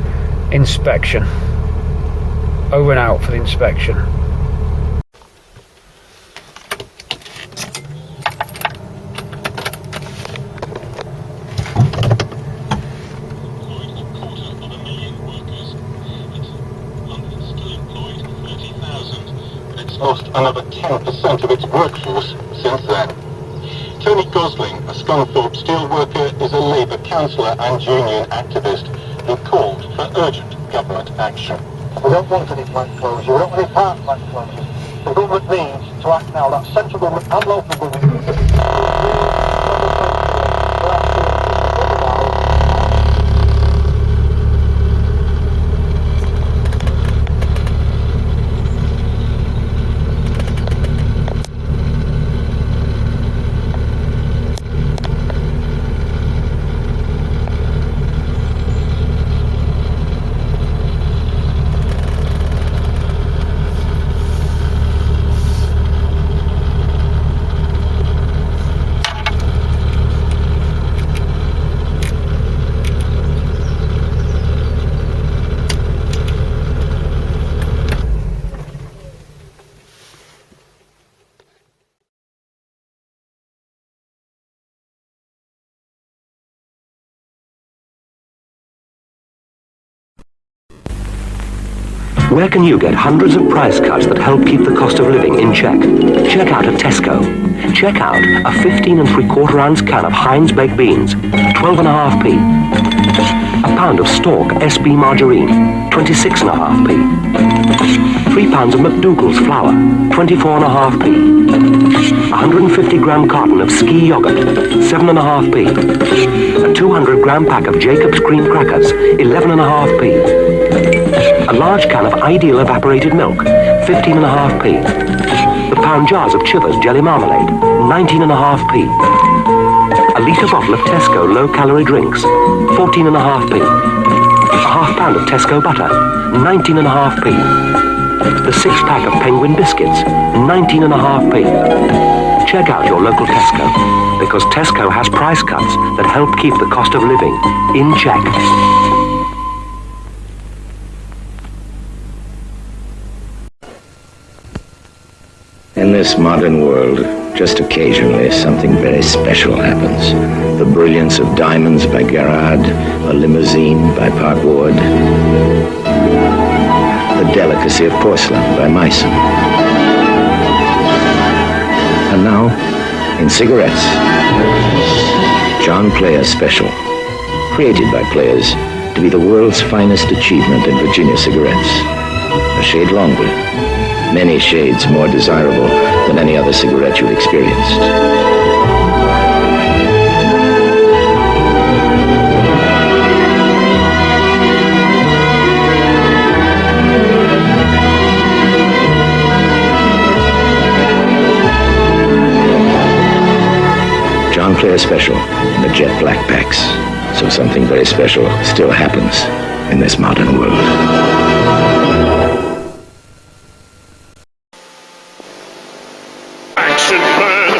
inspection. Over and out for the inspection. It's lost another 10% of its workforce since then. Tony Gosling, a Scunthorpe steelworker, is a Labour councillor and union activist who called for urgent government action. We don't want any plant closure, we don't want any part plant closure. The government needs to act now, that central government and local government. Where can you get hundreds of price cuts that help keep the cost of living in check? Check out at Tesco. Check out a 15 3/4 ounce can of Heinz baked beans, 12.5p. A pound of Stork SB margarine, 26.5p. 3 pounds of McDougall's flour, 24.5p. 150 gram carton of Ski yogurt, 7.5p. A 200 gram pack of Jacob's cream crackers, 11.5p. A large can of Ideal evaporated milk, 15.5p. The pound jars of Chivers jelly marmalade, 19.5p. A litre bottle of Tesco low-calorie drinks, 14.5p. A half pound of Tesco butter, 19.5p. The 6-pack of Penguin biscuits, 19.5p. Check out your local Tesco, because Tesco has price cuts that help keep the cost of living in check. In this this modern world, just occasionally, something very special happens. The brilliance of diamonds by Gerard, a limousine by Park Ward, the delicacy of porcelain by Meissen. And now, in cigarettes, John Player Special, created by players to be the world's finest achievement in Virginia cigarettes. A shade longer, many shades more desirable than any other cigarette you've experienced. John Player Special in the jet black packs. So something very special still happens in this modern world.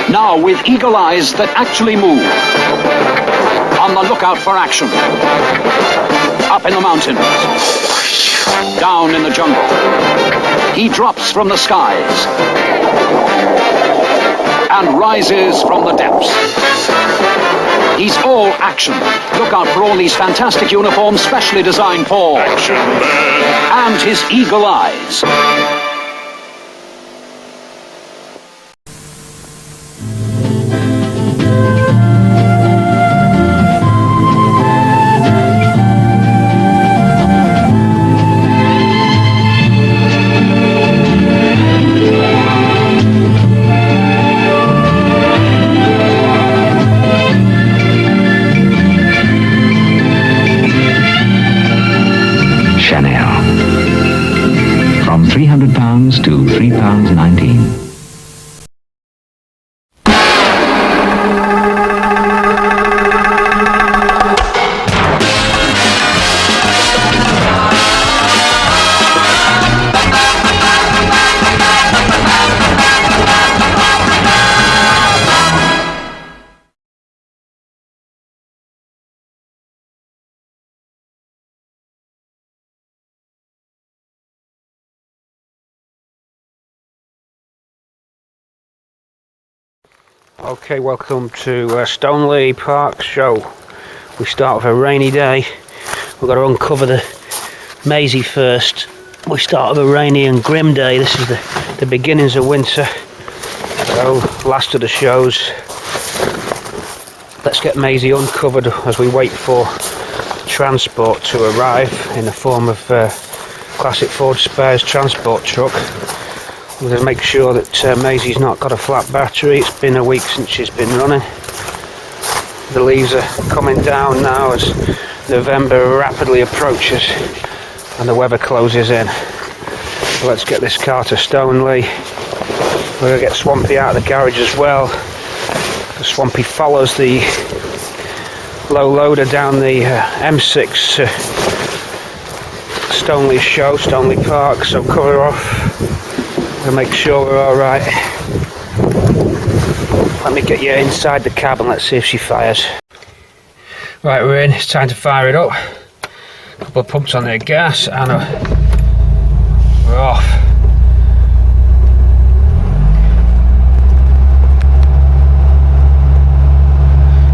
Now with eagle eyes that actually move. On the lookout for action. Up in the mountains. Down in the jungle. He drops from the skies. And rises from the depths. He's all action. Look out for all these fantastic uniforms specially designed for Action Man. And his eagle eyes. From £300 to £3.19. Okay, welcome to Stoneleigh Park Show. We start with a rainy day. We've got to uncover the Maisie first. We start with a rainy and grim day. This is the beginnings of winter. So, last of the shows. Let's get Maisie uncovered as we wait for transport to arrive in the form of classic Ford Spares transport truck. We're going to make sure that Maisie's not got a flat battery. It's been a week since she's been running. The leaves are coming down now as November rapidly approaches and the weather closes in. So let's get this car to Stoneleigh. We're going to get Swampy out of the garage as well. The Swampy follows the low loader down the M6 Stoneleigh show, Stoneleigh Park, so cover her off. We'll make sure we're alright. Let me get you inside the cab and let's see if she fires. Right, we're in. It's time to fire it up. A couple of pumps on the gas and we're off.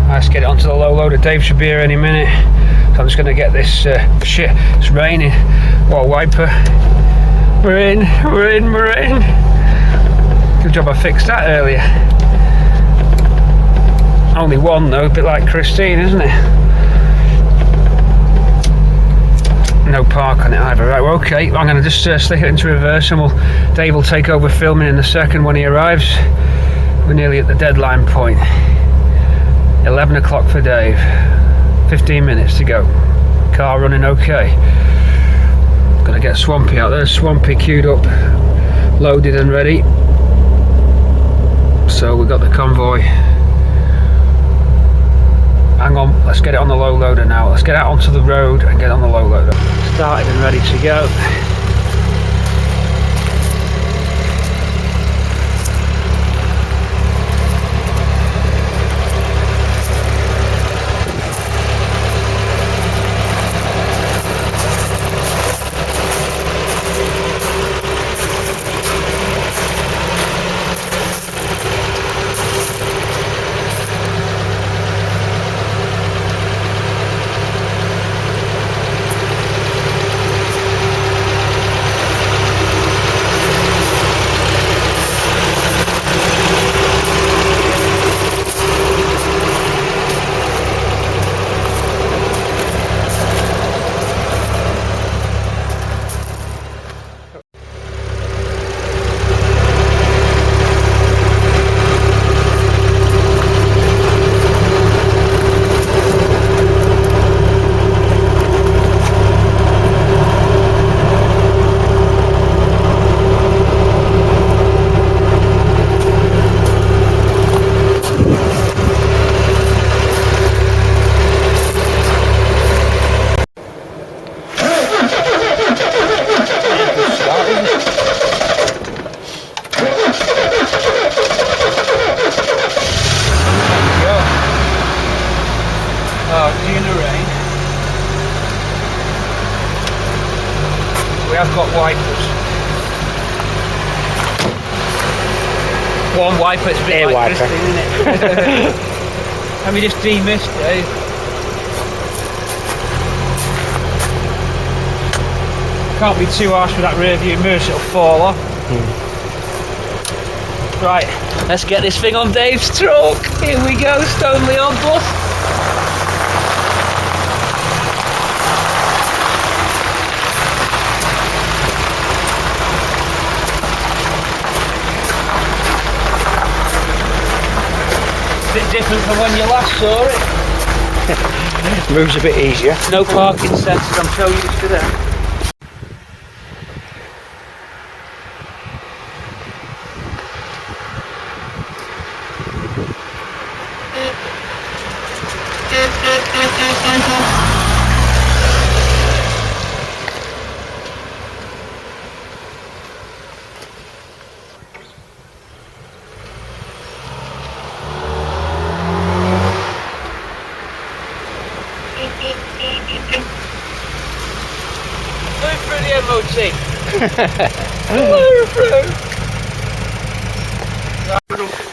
Let's get it onto the low loader. Dave should be here any minute. So I'm just going to get this shit. It's raining. What a wiper. We're in. Good job I fixed that earlier. Only one though, a bit like Christine, isn't it? No park on it either. Right, well, okay, I'm going to just stick it into reverse and Dave will take over filming in a second when he arrives. We're nearly at the deadline point. 11 o'clock for Dave. 15 minutes to go. Car running okay. Gonna get Swampy out there. Swampy queued up, loaded and ready. So we've got the convoy. Hang on, let's get it on the low loader now. Let's get out onto the road and get on the low loader. Started and ready to go. wipers. One wiper, it's a bit Air like wiper. Christine, isn't it? Let me just demist it, eh? Can't be too harsh with that rear view mirror, so it'll fall off. Right, let's get this thing on Dave's truck. Here we go, Stoneleigh on bus. Bit different from when you last saw it. Moves a bit easier. No parking sensors, I'm so used to that.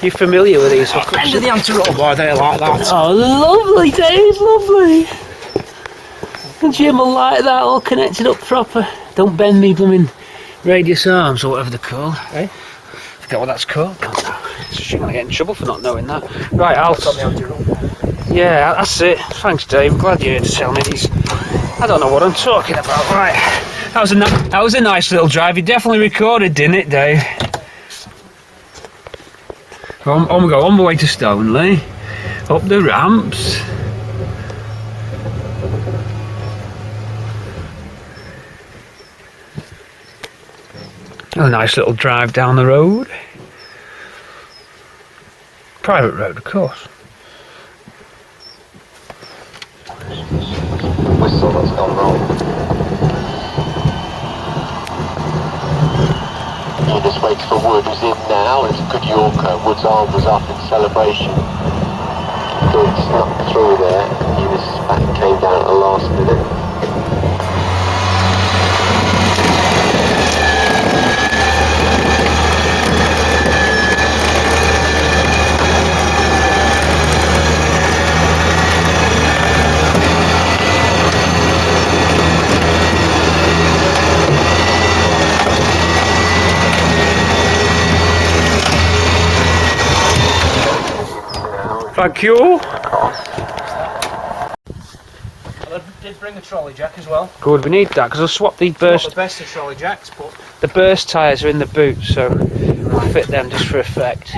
You familiar with these? End of the anti-roll bar, they like that. Oh, lovely, Dave, lovely. And Jim will like that, all connected up proper. Don't bend me blooming radius arms or whatever they're called. Eh? Forget what that's called. I'm gonna get in trouble for not knowing that. Right, I'll. Yeah, that's it. Thanks, Dave. I'm glad you're here to tell me these. I don't know what I'm talking about. Right, that was a nice little drive. You definitely recorded, didn't it, Dave? On we go, on the way to Stoneleigh, up the ramps. A nice little drive down the road. Private road, of course. Whistle that's gone wrong. You just wait for Wood, who's in now. It's a good Yorker. Wood's arm was up in celebration. Good snuck through there. He was back, came down at the last minute. Thank you. I did bring a trolley jack as well. Good, we need that because I'll swap the burst. Not the best of trolley jacks, but The burst tyres are in the boot, so we'll fit them just for effect.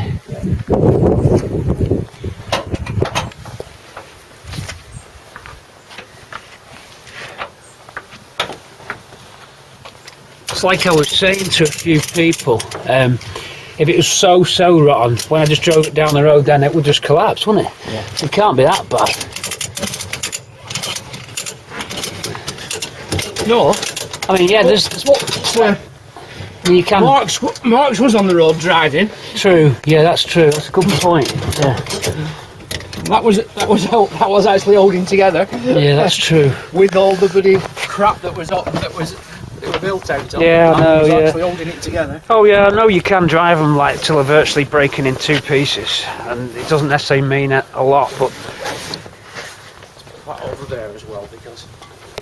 It's like I was saying to a few people, if it was so rotten, when I just drove it down the road, then it would just collapse, wouldn't it? yeah. It can't be that bad. No, I mean, yeah, there's where you can. Mark's was on the road driving. True, yeah, that's true. That's a good point. Yeah, That was actually holding together. yeah, that's true. With all the bloody crap that was they were built out of. Yeah, I know, was yeah. actually holding it together. Oh yeah, I know you can drive them like till they're virtually breaking in two pieces, and it doesn't necessarily mean a lot, but That over there as well, because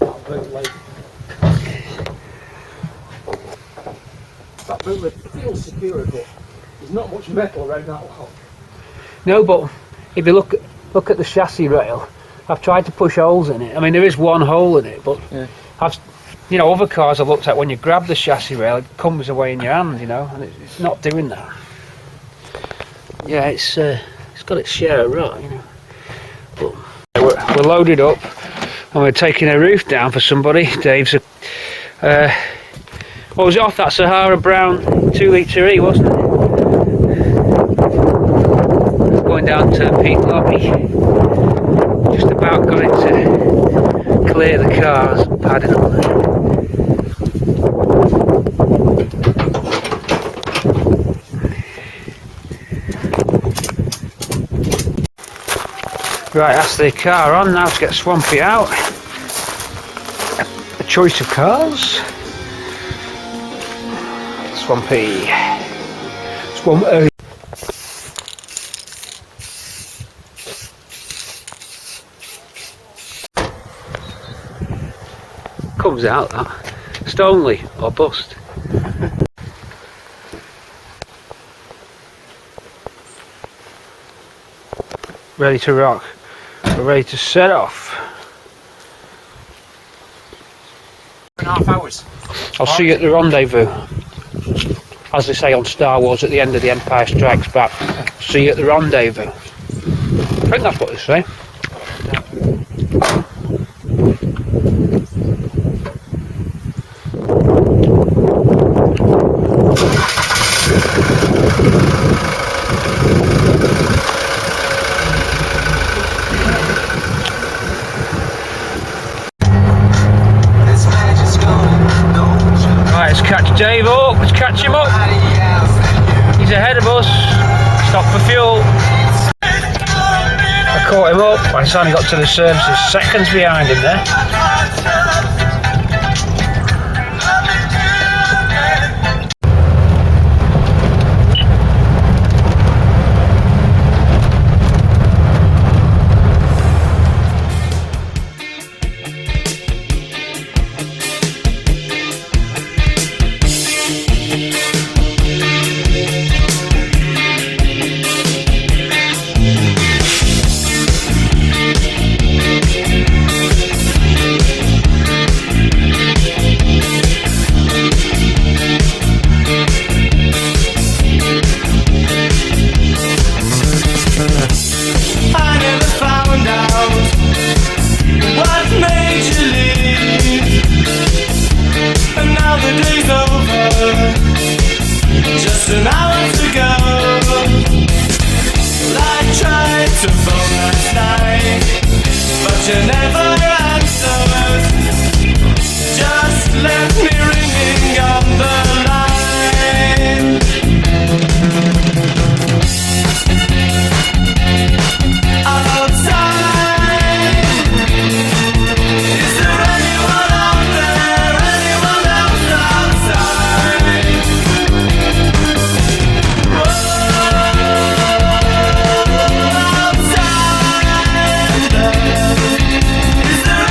that bootleg feels secure, but there's not much metal around that wall. no. But if you look at the chassis rail, I've tried to push holes in it. I mean, there is one hole in it, but Yeah. other cars I've looked at, when you grab the chassis rail, it comes away in your hand, and it's not doing that. Yeah, it's got its share of rot, But we're loaded up, and we're taking a roof down for somebody. Dave's what was it off that Sahara Brown 2 litre E, wasn't it? Going down to Pete Lobby. Just about got it to clear the cars, padding up there. Right, that's the car on, now to get Swampy out. A choice of cars. Swampy. Swampy. Comes out that. Stoneleigh or bust. Ready to rock. We're ready to set off. 2.5 hours. I'll see you at the rendezvous. As they say on Star Wars at the end of The Empire Strikes Back. See you at the rendezvous. I think that's what they say. Right, let's catch Dave up, let's catch him up. He's ahead of us. Stop for fuel. I caught him up. By the time he got to the services, seconds behind him there. Is there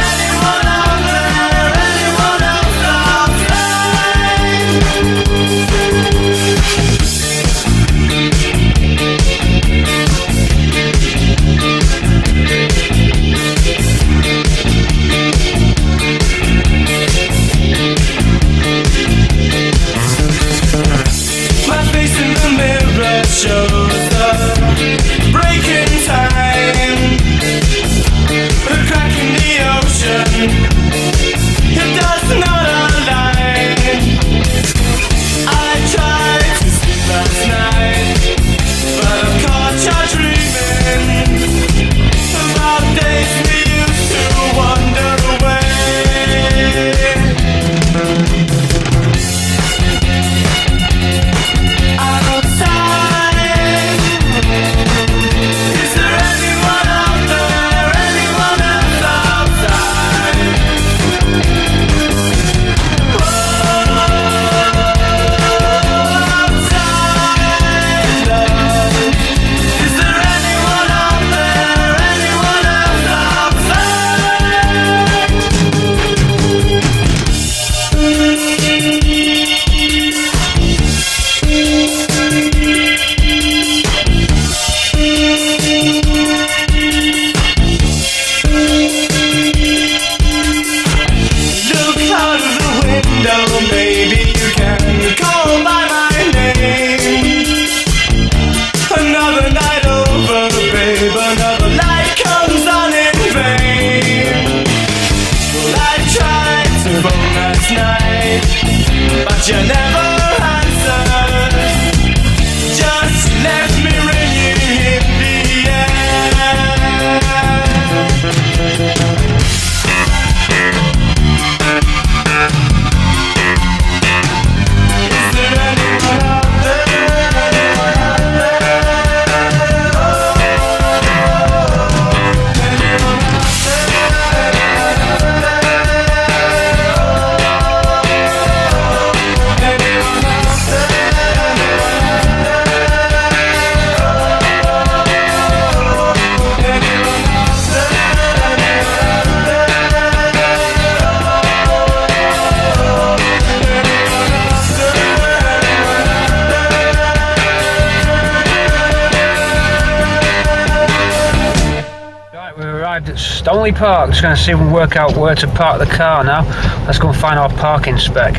Arrived at Stoneleigh Park. Just going to see if we can work out where to park the car now. Let's go and find our parking spec.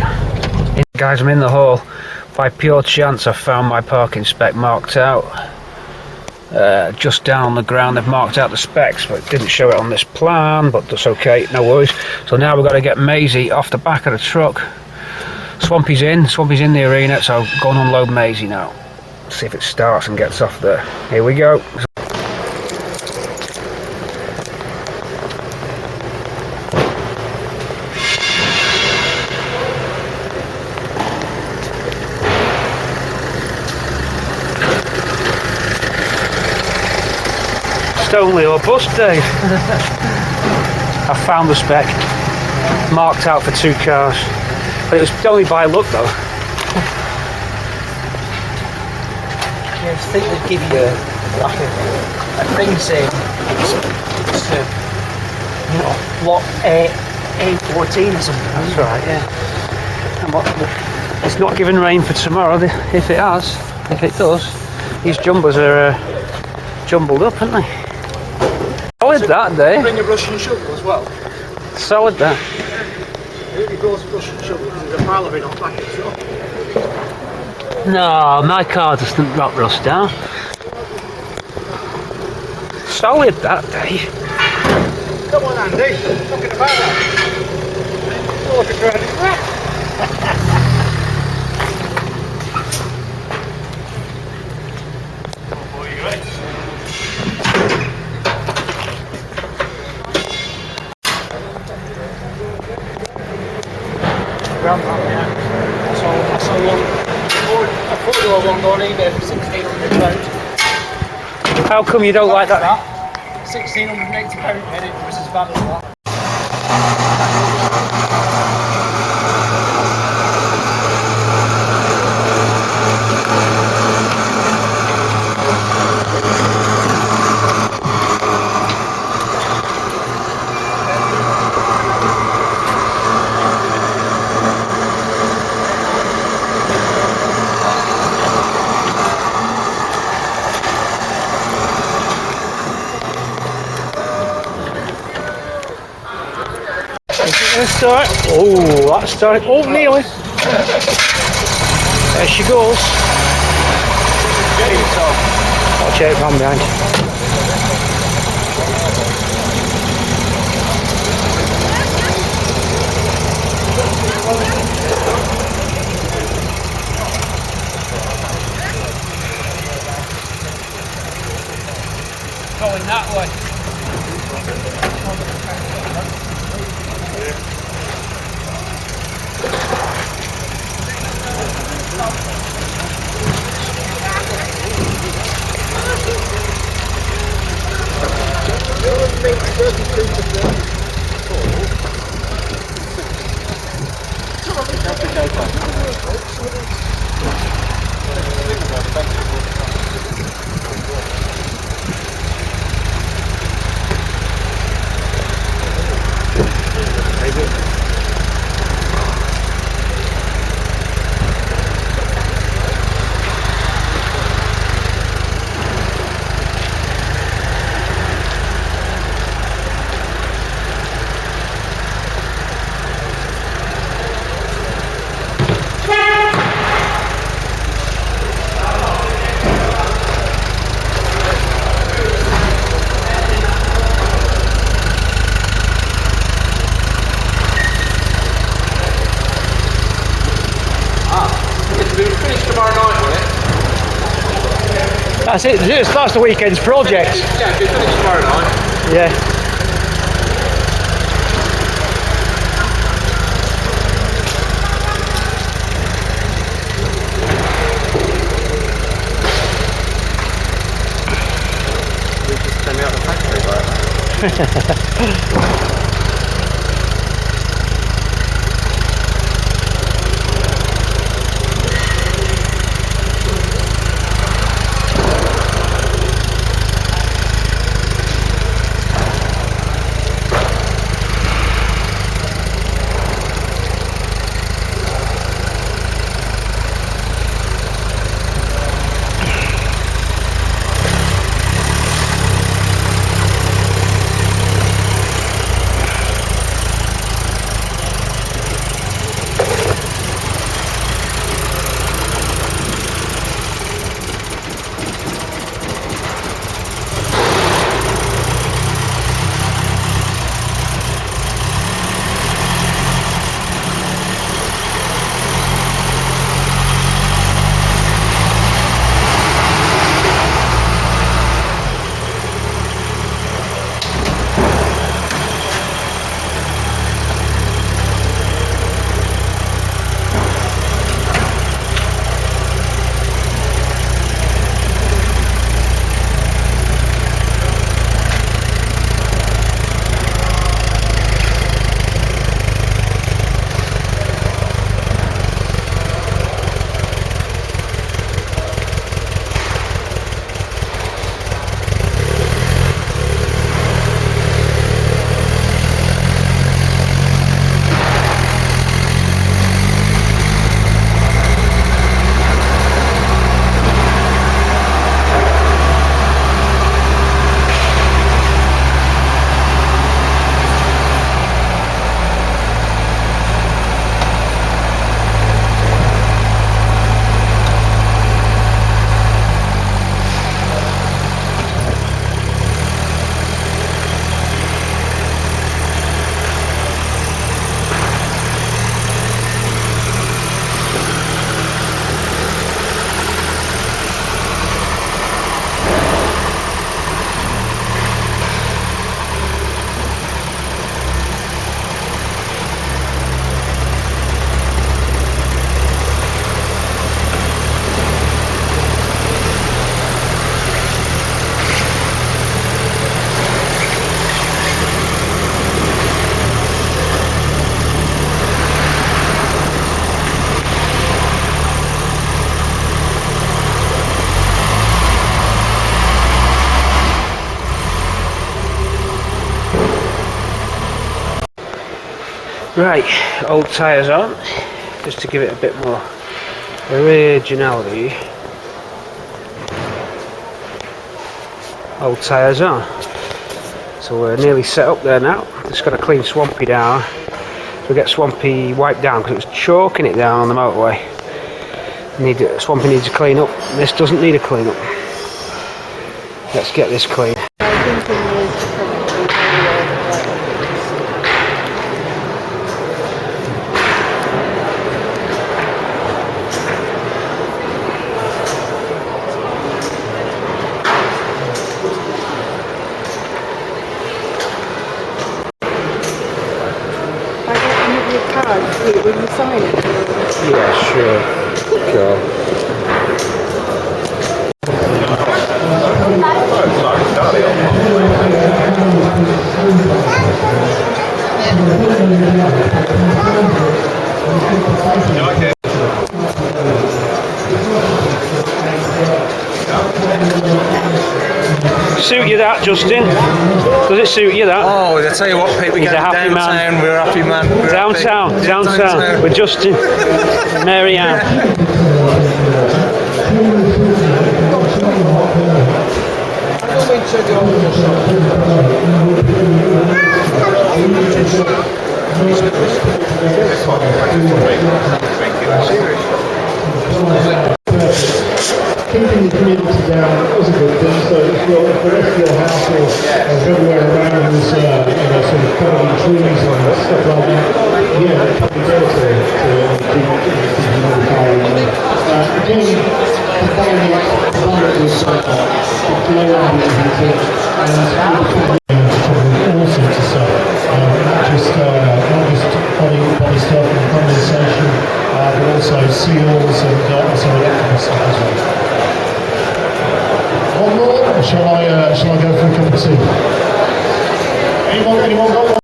Guys, I'm in the hall. By pure chance I found my parking spec marked out. Just down on the ground they've marked out the specs, but it didn't show it on this plan, but that's okay, no worries. So now we've got to get Maisie off the back of the truck. Swampy's in the arena, so I'll go and unload Maisie now. See if it starts and gets off there. Here we go. Stoneleigh or bust, Dave. I found the spec marked out for 2 cars, but it was only by luck though. Yeah, I think they'd give you like a thing saying it's you know, lot A14 or something. That's right, yeah. And it's not giving rain for tomorrow. If it does, these jumbers are jumbled up, aren't they? Solid that, Dave. Bring a brush and shovel as well. Solid that. If you go to brush and shovel, there's a pile of it on back as well. No, my car doesn't rot rust down. Solid that, Dave. Come on, Andy. Talking about that. Look at that. I saw one, a photo of one on eBay for £1,600. How come you don't like that? £1,680 headed was as bad as that. Start. Oh, that's starting. Oh, nearly. There she goes. Watch out from behind. Going that way. That's it. That's the weekend's project. Yeah, it'll be finished tomorrow night. Yeah. You just send me out the factory like that. Right, old tyres on, just to give it a bit more originality. Old tyres on. So we're nearly set up there now. Just got to clean Swampy down. So we get Swampy wiped down because it was choking it down on the motorway. Swampy needs a clean up. This doesn't need a clean up. Let's get this clean. Will you sign it? Yeah, sure. Cool. Suit you that, Justin? Does it suit you that? Oh, I tell you what, Pete, He's a happy downtown, man. we're a happy man. We're Downtown, happy. downtown, with Justin, Mary Ann. Keeping the community down was a good thing, so if the rest of your house or everywhere around was sort of covered in trees and stuff like that, yeah, it can be better to keep the fire. Again, the fire was glow around everything, and all sorts of stuff, not just body stuff and condensation, but also seals and some electrical stuff as well. One more, or shall I go for a cup of tea? Anyone got one?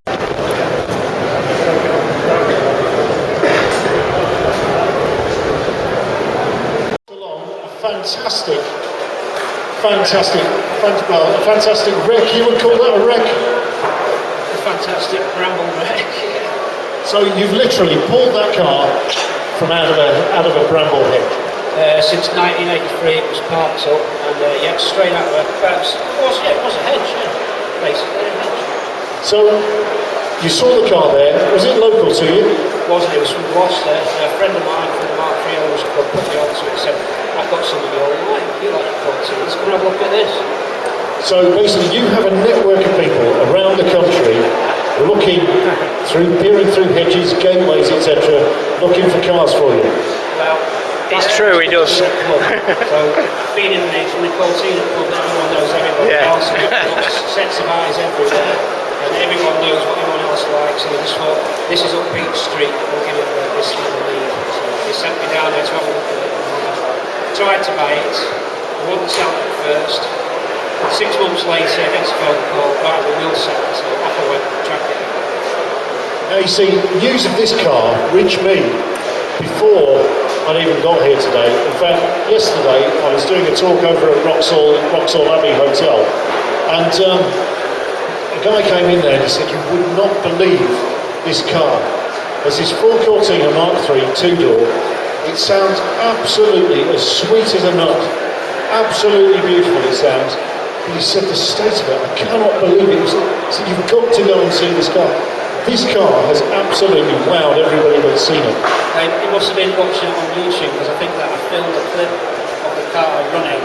Fantastic wreck. You would call that a wreck? A fantastic bramble wreck. So you've literally pulled that car from out of a bramble hedge. Since 1983 it was parked up, and yeah, straight out of it was a hedge, yeah, basically a hedge. So you saw the car there. Was it local to you? It wasn't. It was from Gloucester. A friend of mine from the Mk3 Auto Club put me onto it and said, "I've got some of your light. You like your Cortinas? Come and have a look at this." So basically, you have a network of people around the country peering through hedges, gateways, etc., looking for cars for you. Well, it's true, he does. So, being in the Cortina club, everyone knows everybody else. Sets of eyes everywhere, and everyone knows what everyone else likes. So I just thought, this is up Beach Street, we'll give it this little lead. So they sent me down there to have a look at it. Tried to buy it, I wouldn't sell it at first. 6 months later, I get a phone call, right, we will sell it. So off I went and tracked it. Now you see, news of this car reached me before I'd even got here today. In fact, yesterday I was doing a talk over at Wroxall Abbey Hotel, and a guy came in there and he said, "You would not believe this car. There's this Ford Cortina Mk3 2-door. It sounds absolutely as sweet as a nut. Absolutely beautiful it sounds." But he said, "The state of it, I cannot believe it." He said, "You've got to go and see this car. This car has absolutely wowed everybody that's seen it." He must have been watching it on YouTube, because I think that I filmed a clip of the car running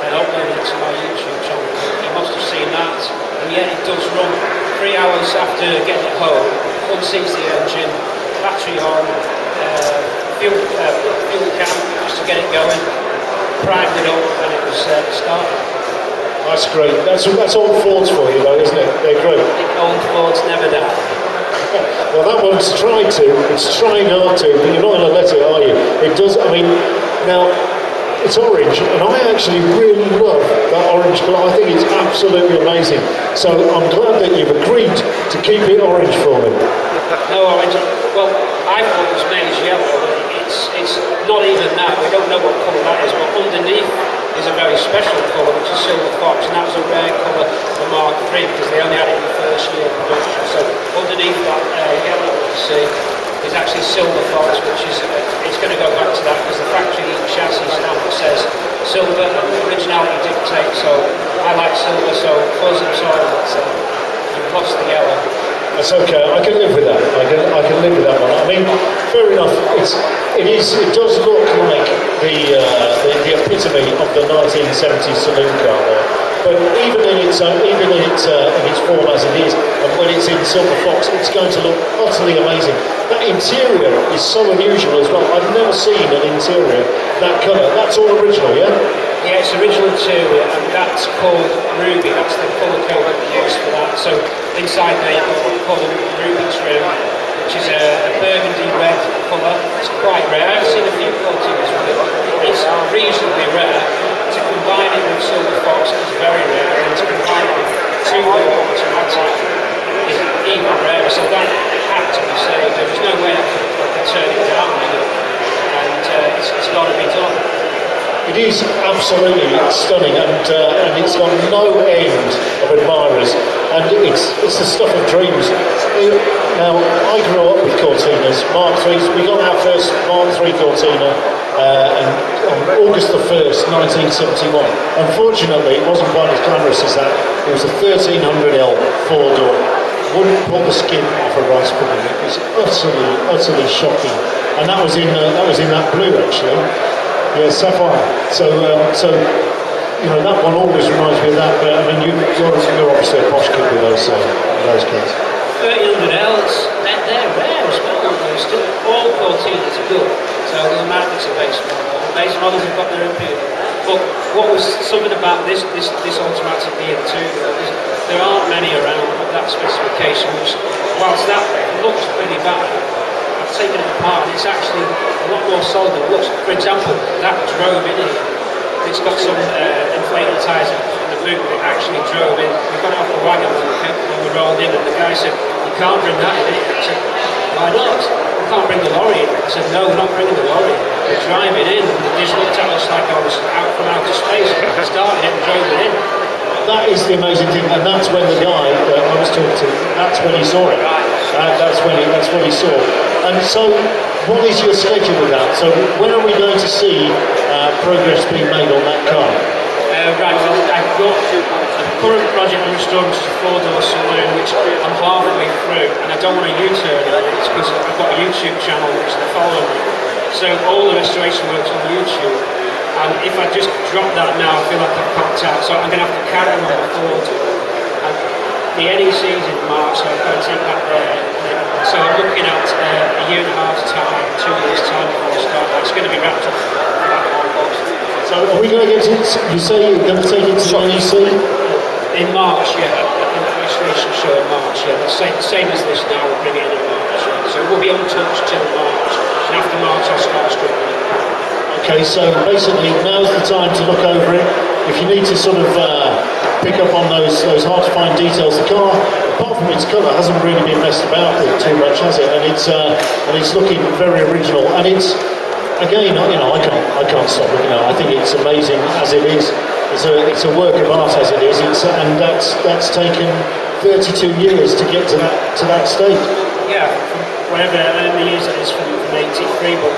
and uploaded it to my YouTube channel. He must have seen that, and yet it does run. 3 hours after getting it home, unseats the engine, battery on, fuel can just to get it going, primed it up, and it was started. That's great. That's old Fords for you though, isn't it? They're great. Old Fords never die. Well, that one's tried to. It's trying hard to, but you're not going to let it, are you? It does. I mean, now it's orange, and I actually really love that orange colour. I think it's absolutely amazing. So I'm glad that you've agreed to keep it orange for me. No orange. Well, I thought it was maize yellow. It's not even that. We don't know what colour that is, but underneath is a very special colour, which is silver fox, and that was a rare colour for Mk3 because they only had it in the first year of production. So underneath that yellow is see is actually silver fox, which is it's going to go back to that because the factory chassis stamp says silver and originality dictates. So I like silver, so fuzz and so you've lost the yellow. That's okay. I can live with that. I can live with that one. I mean, fair enough. It does look like the epitome of the 1970s saloon car there. But even in its form as it is, and when it's in silver fox, it's going to look utterly amazing. That interior is so unusual as well. I've never seen an interior that colour. That's all original, yeah? Yeah, it's original interior, and that's called Ruby. That's the colour code that we use for that. So inside there, you've got what we call a Ruby trim, which is a burgundy red colour. It's quite rare. I've seen a few Cortinas with it. It's reasonably rare. To combine it with silver fox is very rare, and to combine it with two-wheel automatic is even rarer. So that had to be saved. There was no way I could turn it down, and it's got to be done. It is absolutely stunning, and it's got no end of admirers, and it's the stuff of dreams. Now, I grew up with Cortinas, Mark III's. We got our first Mark III Cortina on August the 1st, 1971. Unfortunately, it wasn't quite as glamorous as that. It was a 1300L four-door. Wouldn't pull the skin off a rice pudding. It was utterly shocking, and that was in that blue actually. Yeah, sapphire. So you know that one always reminds me of that. But I mean, you're obviously a posh kid with those cars. 1300Ls, they're rare as well. They're still all Cortinas are good. So it doesn't matter if it's a base model. The base models have got their appeal. But what was something about this automatic BM2? There aren't many around with that specification. Which, whilst that looks pretty bad, I've taken it apart and it's actually a lot more solid than it looks. For example, that drove in here. It's got some inflated tyres in the boot that actually drove in. We got it off the wagon when we rolled in, and the guy said, "You can't bring that in." I said, "Why not?" "We can't bring the lorry in." I said, "No, we're not bringing the lorry. We're driving in." They just looked at us like I was out from outer space. I started it and drove it in. That is the amazing thing, and that's when the guy that I was talking to, that's when he saw it. That's when he saw. And so, what is your schedule with that? So, when are we going to see progress being made on that car? Right, well, I've got a current project I'm restoring, which is a four-door saloon, which I'm halfway through, and I don't want to U-turn it. It's because I've got a YouTube channel which they're following me. So all the restoration works on YouTube. And if I just drop that now, I feel like I've popped out. So I'm going to have to carry on forward. And the NEC is in March, so I'm going to take that there. So I'm looking at a year and a half's time, 2 years' time before I start. It's going to be wrapped up. So are we going to get to, you say you're going to take it to the NEC? In March, yeah. In the restoration show in March, yeah. The same as this now, we'll bring it in March. Yeah. So we'll be untouched till March. And after March, I'll start stripping it. Okay, so basically now's the time to look over it. If you need to sort of pick up on those hard to find details, the car, apart from its colour, hasn't really been messed about with too much, has it? And it's looking very original. And it's, again, you know, I can't stop looking at it. I think it's amazing as it is. It's a work of art as it is. And that's taken 32 years to get to that state. Yeah, from wherever the years it is from 83, but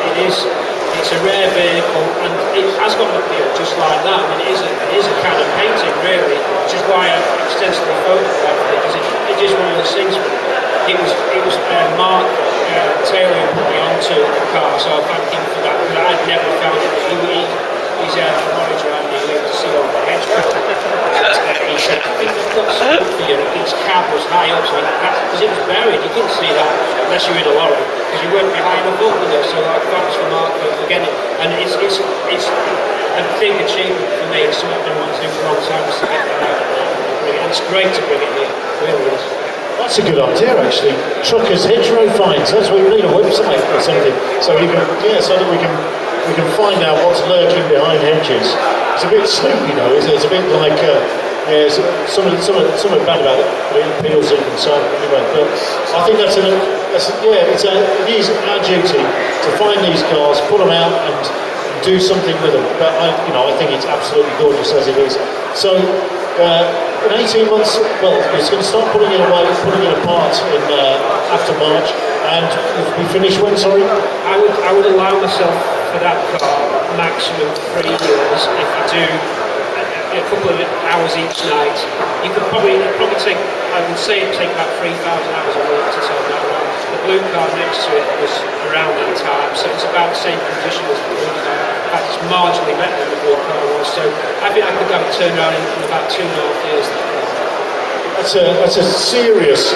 it's a rare vehicle, and it has got an appeal just like that. I mean, it is a kind of painting, really, which is why I've extensively photographed it, because it is one of those things. It was Mark Taylor who put me onto the car, so I thank him for that, because I'd never found it. He's a knowledge around here, we have to see all the hedge. He said, "I think I've got something for you." His cab was high up, so because it was buried, you couldn't see that unless you were in a lorry, because you weren't behind the book with it. So thanks for Mark for getting it. And it's a big achievement for me. It's something I've been wanting to do for a long time, is to get that out. And it's great to bring it here, it really is. That's a good idea, actually. Truckers hedgerow finds. That's what we need, a website or something, so we can, so that we can find out what's lurking behind hedges. It's a bit snoopy though, isn't it? It's a bit like something bad about it, but it appeals even so anyway. But I think it is our duty to find these cars, put them out, and do something with them. But I think it's absolutely gorgeous as it is. So in 18 months, well, it's going to start putting it away, putting it apart in after March, and we finish when, sorry? I would allow myself for that car maximum 3 years if you do a couple of hours each night. You could probably take, I would say it'd take about 3,000 hours a week to turn that around. The blue car next to it was around that time, so it's about the same condition as the blue car. In fact, it's marginally better than the blue car was, so I think I could have it turned around in about 2.5 years. That's a serious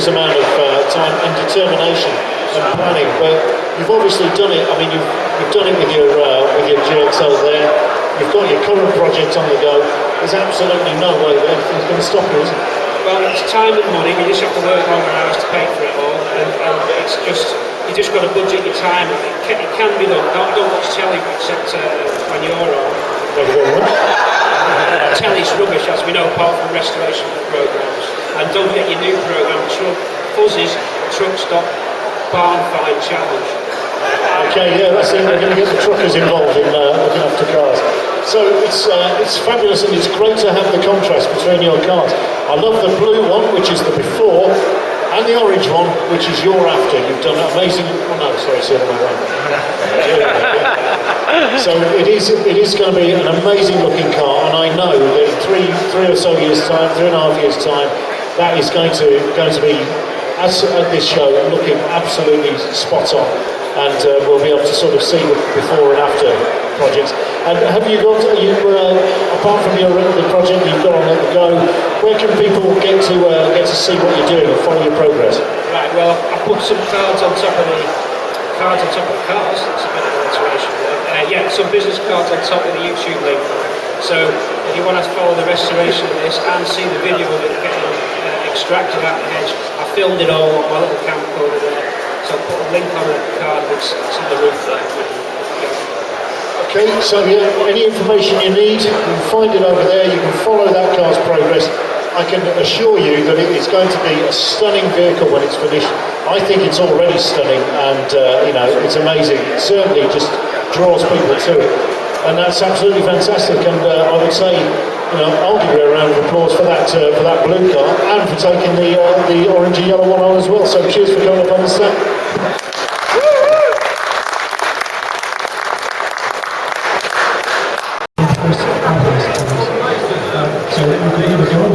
amount of time and determination and planning, but you've obviously done it. I mean, you've done it with your GXL there. You've got your current project on the go. There's absolutely no way that anything's going to stop you, is it? Well, it's time and money. You just have to work longer hours to pay for it all, and it's just you just got to budget your time. It can be done. Don't watch telly except when you're on. Telly's rubbish, as we know, apart from restoration programs. And don't get your new program, Fuzz's Truck Stop Barn Find Challenge. Okay, yeah, that's it. We're going to get the truckers involved in looking after cars. So it's fabulous, and it's great to have the contrast between your cars. I love the blue one, which is the before, and the orange one, which is your after. You've done amazing. Oh no, sorry, it's the other way around. So it is going to be an amazing looking car, and I know that in three or so years' time, 3.5 years' time, that is going to be as at this show looking absolutely spot on. And we'll be able to sort of see the before and after projects. And have you got, apart from the project you've got on at the go, where can people get to see what you're doing and follow your progress? Right. Well, I put some cards on top of the cars. It's a bit of an alteration. Yeah, some business cards on top of the YouTube link. So if you want to follow the restoration of this and see the video of it getting extracted out of the hedge, I filmed it all on my little camcorder there. So I'll put a link on the card that's on the roof there. Okay, so yeah, any information you need, you can find it over there. You can follow that car's progress. I can assure you that it is going to be a stunning vehicle when it's finished. I think it's already stunning, and it's amazing. It certainly just draws people to it, and that's absolutely fantastic. And I would say, I'll give you a round of applause for that blue car and for taking the orange and yellow one on as well. So cheers for coming up on the stand. So we could either go on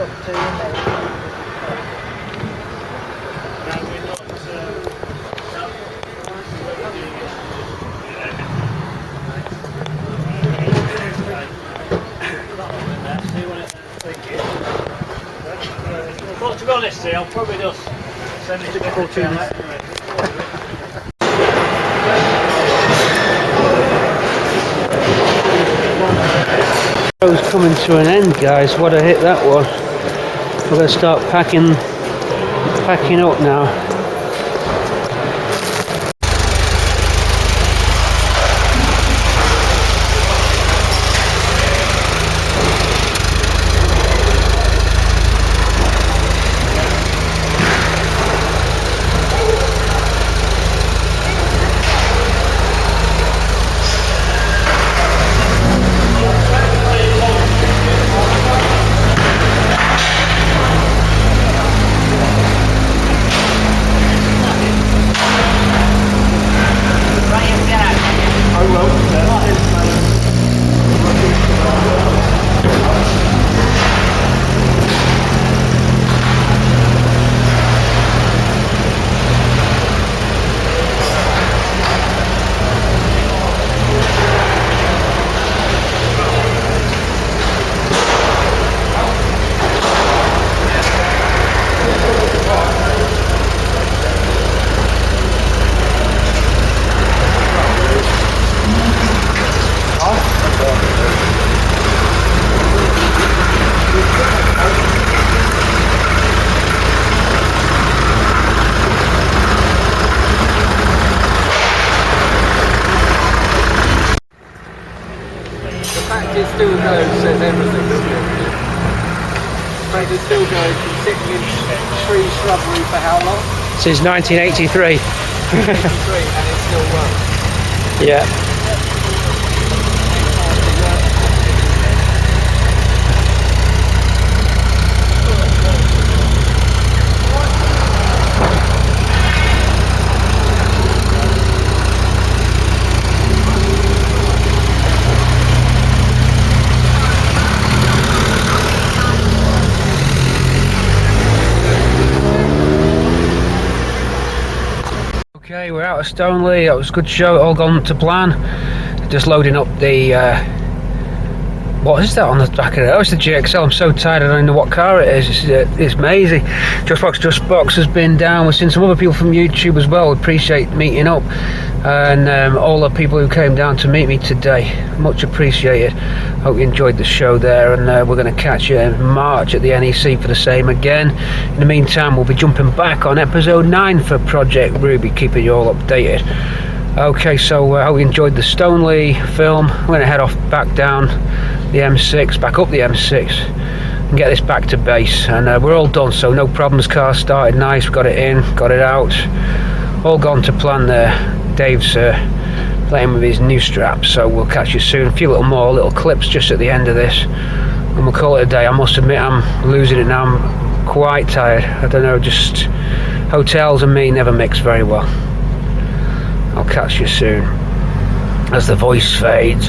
cup of tea in there. Well, to be honest, I'll probably just send it to Cortina. Show's coming to an end, guys. What a hit that was. We're going to start packing up now. It still goes, says everything, doesn't it? But it still goes, been sitting in tree shrubbery for how long? Since 1983. 1983, and it still works. Yeah. Okay, we're out of Stoneleigh. That was a good show, all gone to plan. Just loading up the what is that on the back of it? Oh, it's the GXL. I'm so tired, I don't know what car it is. It's amazing. Just Box has been down. We've seen some other people from YouTube as well. We appreciate meeting up, and all the people who came down to meet me today, much appreciated. Hope you enjoyed the show there, and we're going to catch you in March at the NEC for the same again. In the meantime, we'll be jumping back on episode 9 for Project Ruby, keeping you all updated. Okay, so I hope you enjoyed the Stoneleigh film. I'm going to head off back down the M6, back up the M6, and get this back to base. And we're all done, so no problems. Car started nice, we got it in, got it out, all gone to plan there. Dave's playing with his new straps, so we'll catch you soon. A few little clips just at the end of this, and we'll call it a day. I must admit, I'm losing it now. I'm quite tired. I don't know, just hotels and me never mix very well. I'll catch you soon as the voice fades.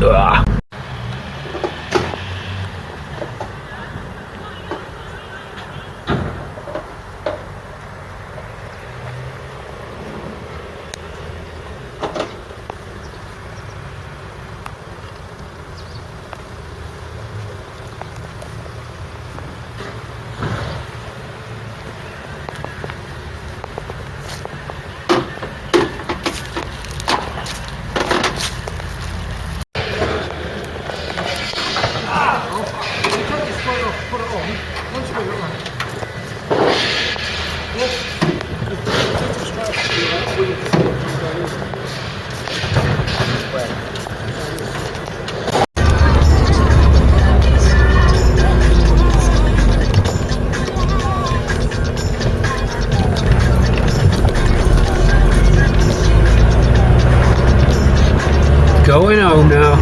Going home now.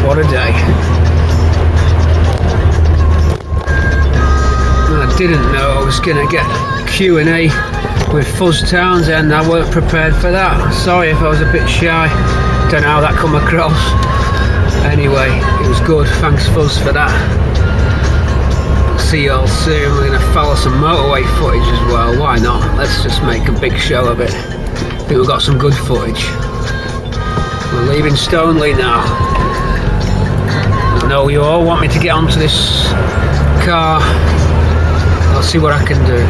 What a day. I didn't know I was going to get Q&A with Fuzz Townsend. I weren't prepared for that. Sorry if I was a bit shy. Don't know how that come across. Anyway, it was good. Thanks Fuzz for that. see you all soon. We're going to follow some motorway footage as well. Why not? Let's just make a big show of it. I think we've got some good footage. We're leaving Stoneleigh now. I know you all want me to get onto this car. I'll see what I can do.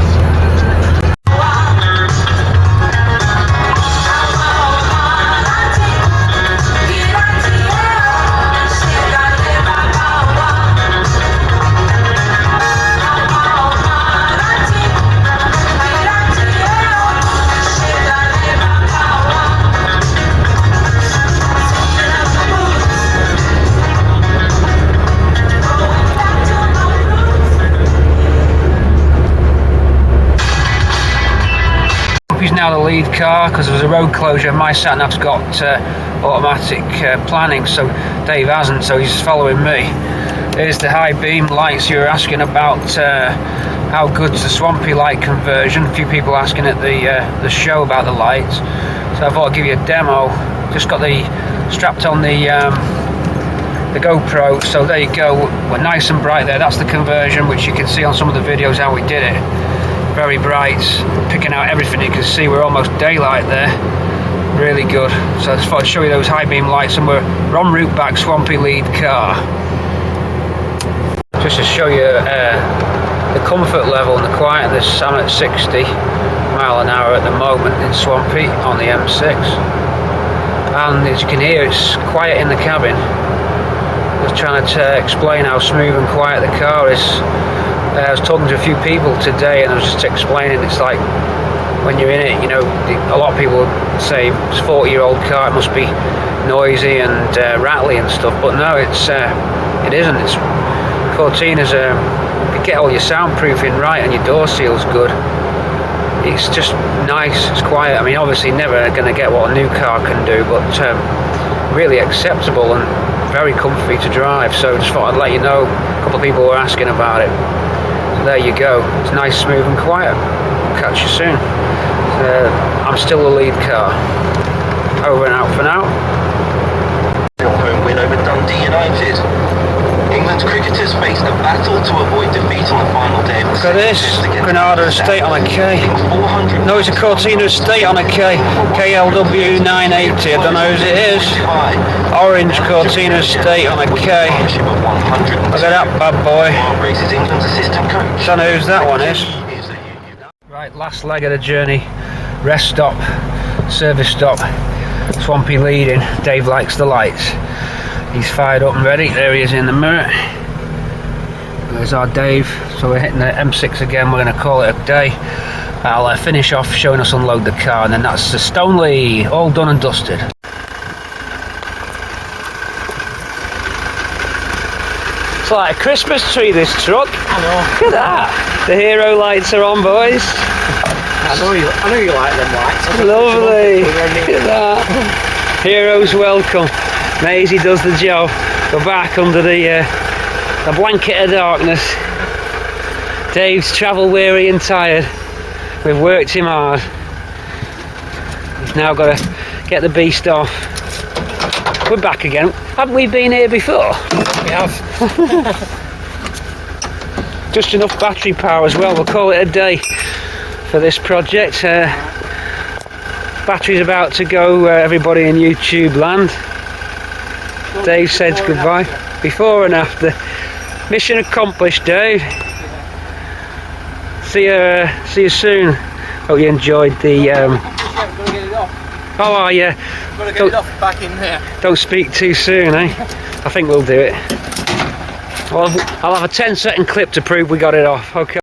He's now the lead car because there was a road closure. My sat nav's got automatic planning, so Dave hasn't, so he's following me. Here's the high beam lights you were asking about. How good's the swampy light conversion? A few people asking at the show about the lights, so I thought I'd give you a demo. Just got the strapped on the GoPro, so there you go. We're nice and bright there. That's the conversion, which you can see on some of the videos how we did it. Very bright, picking out everything you can see. We're almost daylight there. Really good. So I just thought I'd show you those high beam lights, and we're en route back, swampy lead car. Just to show you the comfort level and the quietness. I'm at 60 mile an hour at the moment in Swampy on the M6, and as you can hear, it's quiet in the cabin. Just trying to explain how smooth and quiet the car is. I was talking to a few people today, and I was just explaining, it's like when you're in it, you know, a lot of people say it's a 40-year-old car, it must be noisy and rattly and stuff, but no, it isn't. It's Cortina's you get all your soundproofing right and your door seal's good. It's just nice, it's quiet. I mean, obviously never going to get what a new car can do, but really acceptable and very comfy to drive. So just thought I'd let you know. A couple of people were asking about it. So there you go. It's nice, smooth and quiet. Catch you soon. I'm still the lead car. Over and out for now. Home win over Dundee United. England's cricketers faced a battle to avoid defeat on the final day of the Look at this, Granada Estate on a K. No, it's a Cortina Estate on a K. KLW 980, I don't know whose it is. Orange Cortina Estate on a K. Look at that bad boy. Don't know whose that one is. Right, last leg of the journey. Rest stop, service stop. Swampy leading. Dave likes the lights. He's fired up and ready. There he is in the mirror. There's our Dave. So we're hitting the M6 again. We're going to call it a day. I'll finish off showing us unload the car, and then that's the Stoneleigh, all done and dusted. It's like a Christmas tree, this truck. I know. Look at that. The hero lights are on, boys. I know you like them lights. Lovely. Look at that. Heroes welcome. Maisie does the job. We're back under the blanket of darkness. Dave's travel weary and tired. We've worked him hard. He's now got to get the beast off. We're back again. Haven't we been here before? We have. Just enough battery power as well. We'll call it a day for this project. Battery's about to go, everybody in YouTube land. Dave said goodbye. Before and after. Mission accomplished, Dave. See you soon. Hope you enjoyed the. Oh, yeah. Gotta get it off back in there. Don't speak too soon, eh? I think we'll do it. Well, I'll have a 10-second clip to prove we got it off. Okay.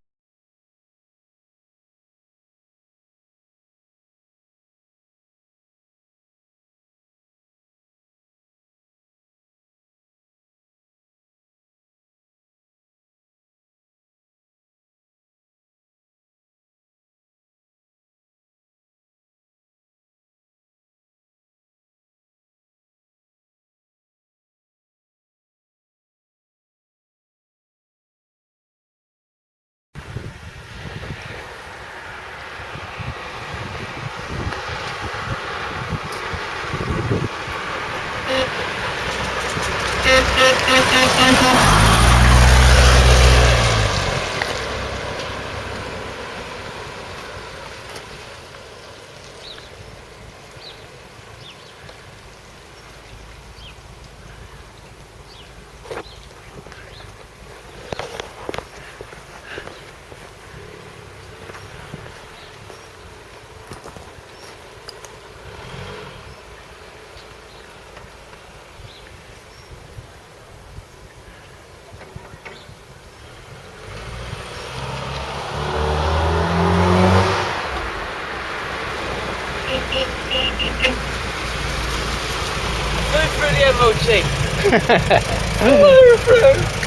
sing. Hello, friend.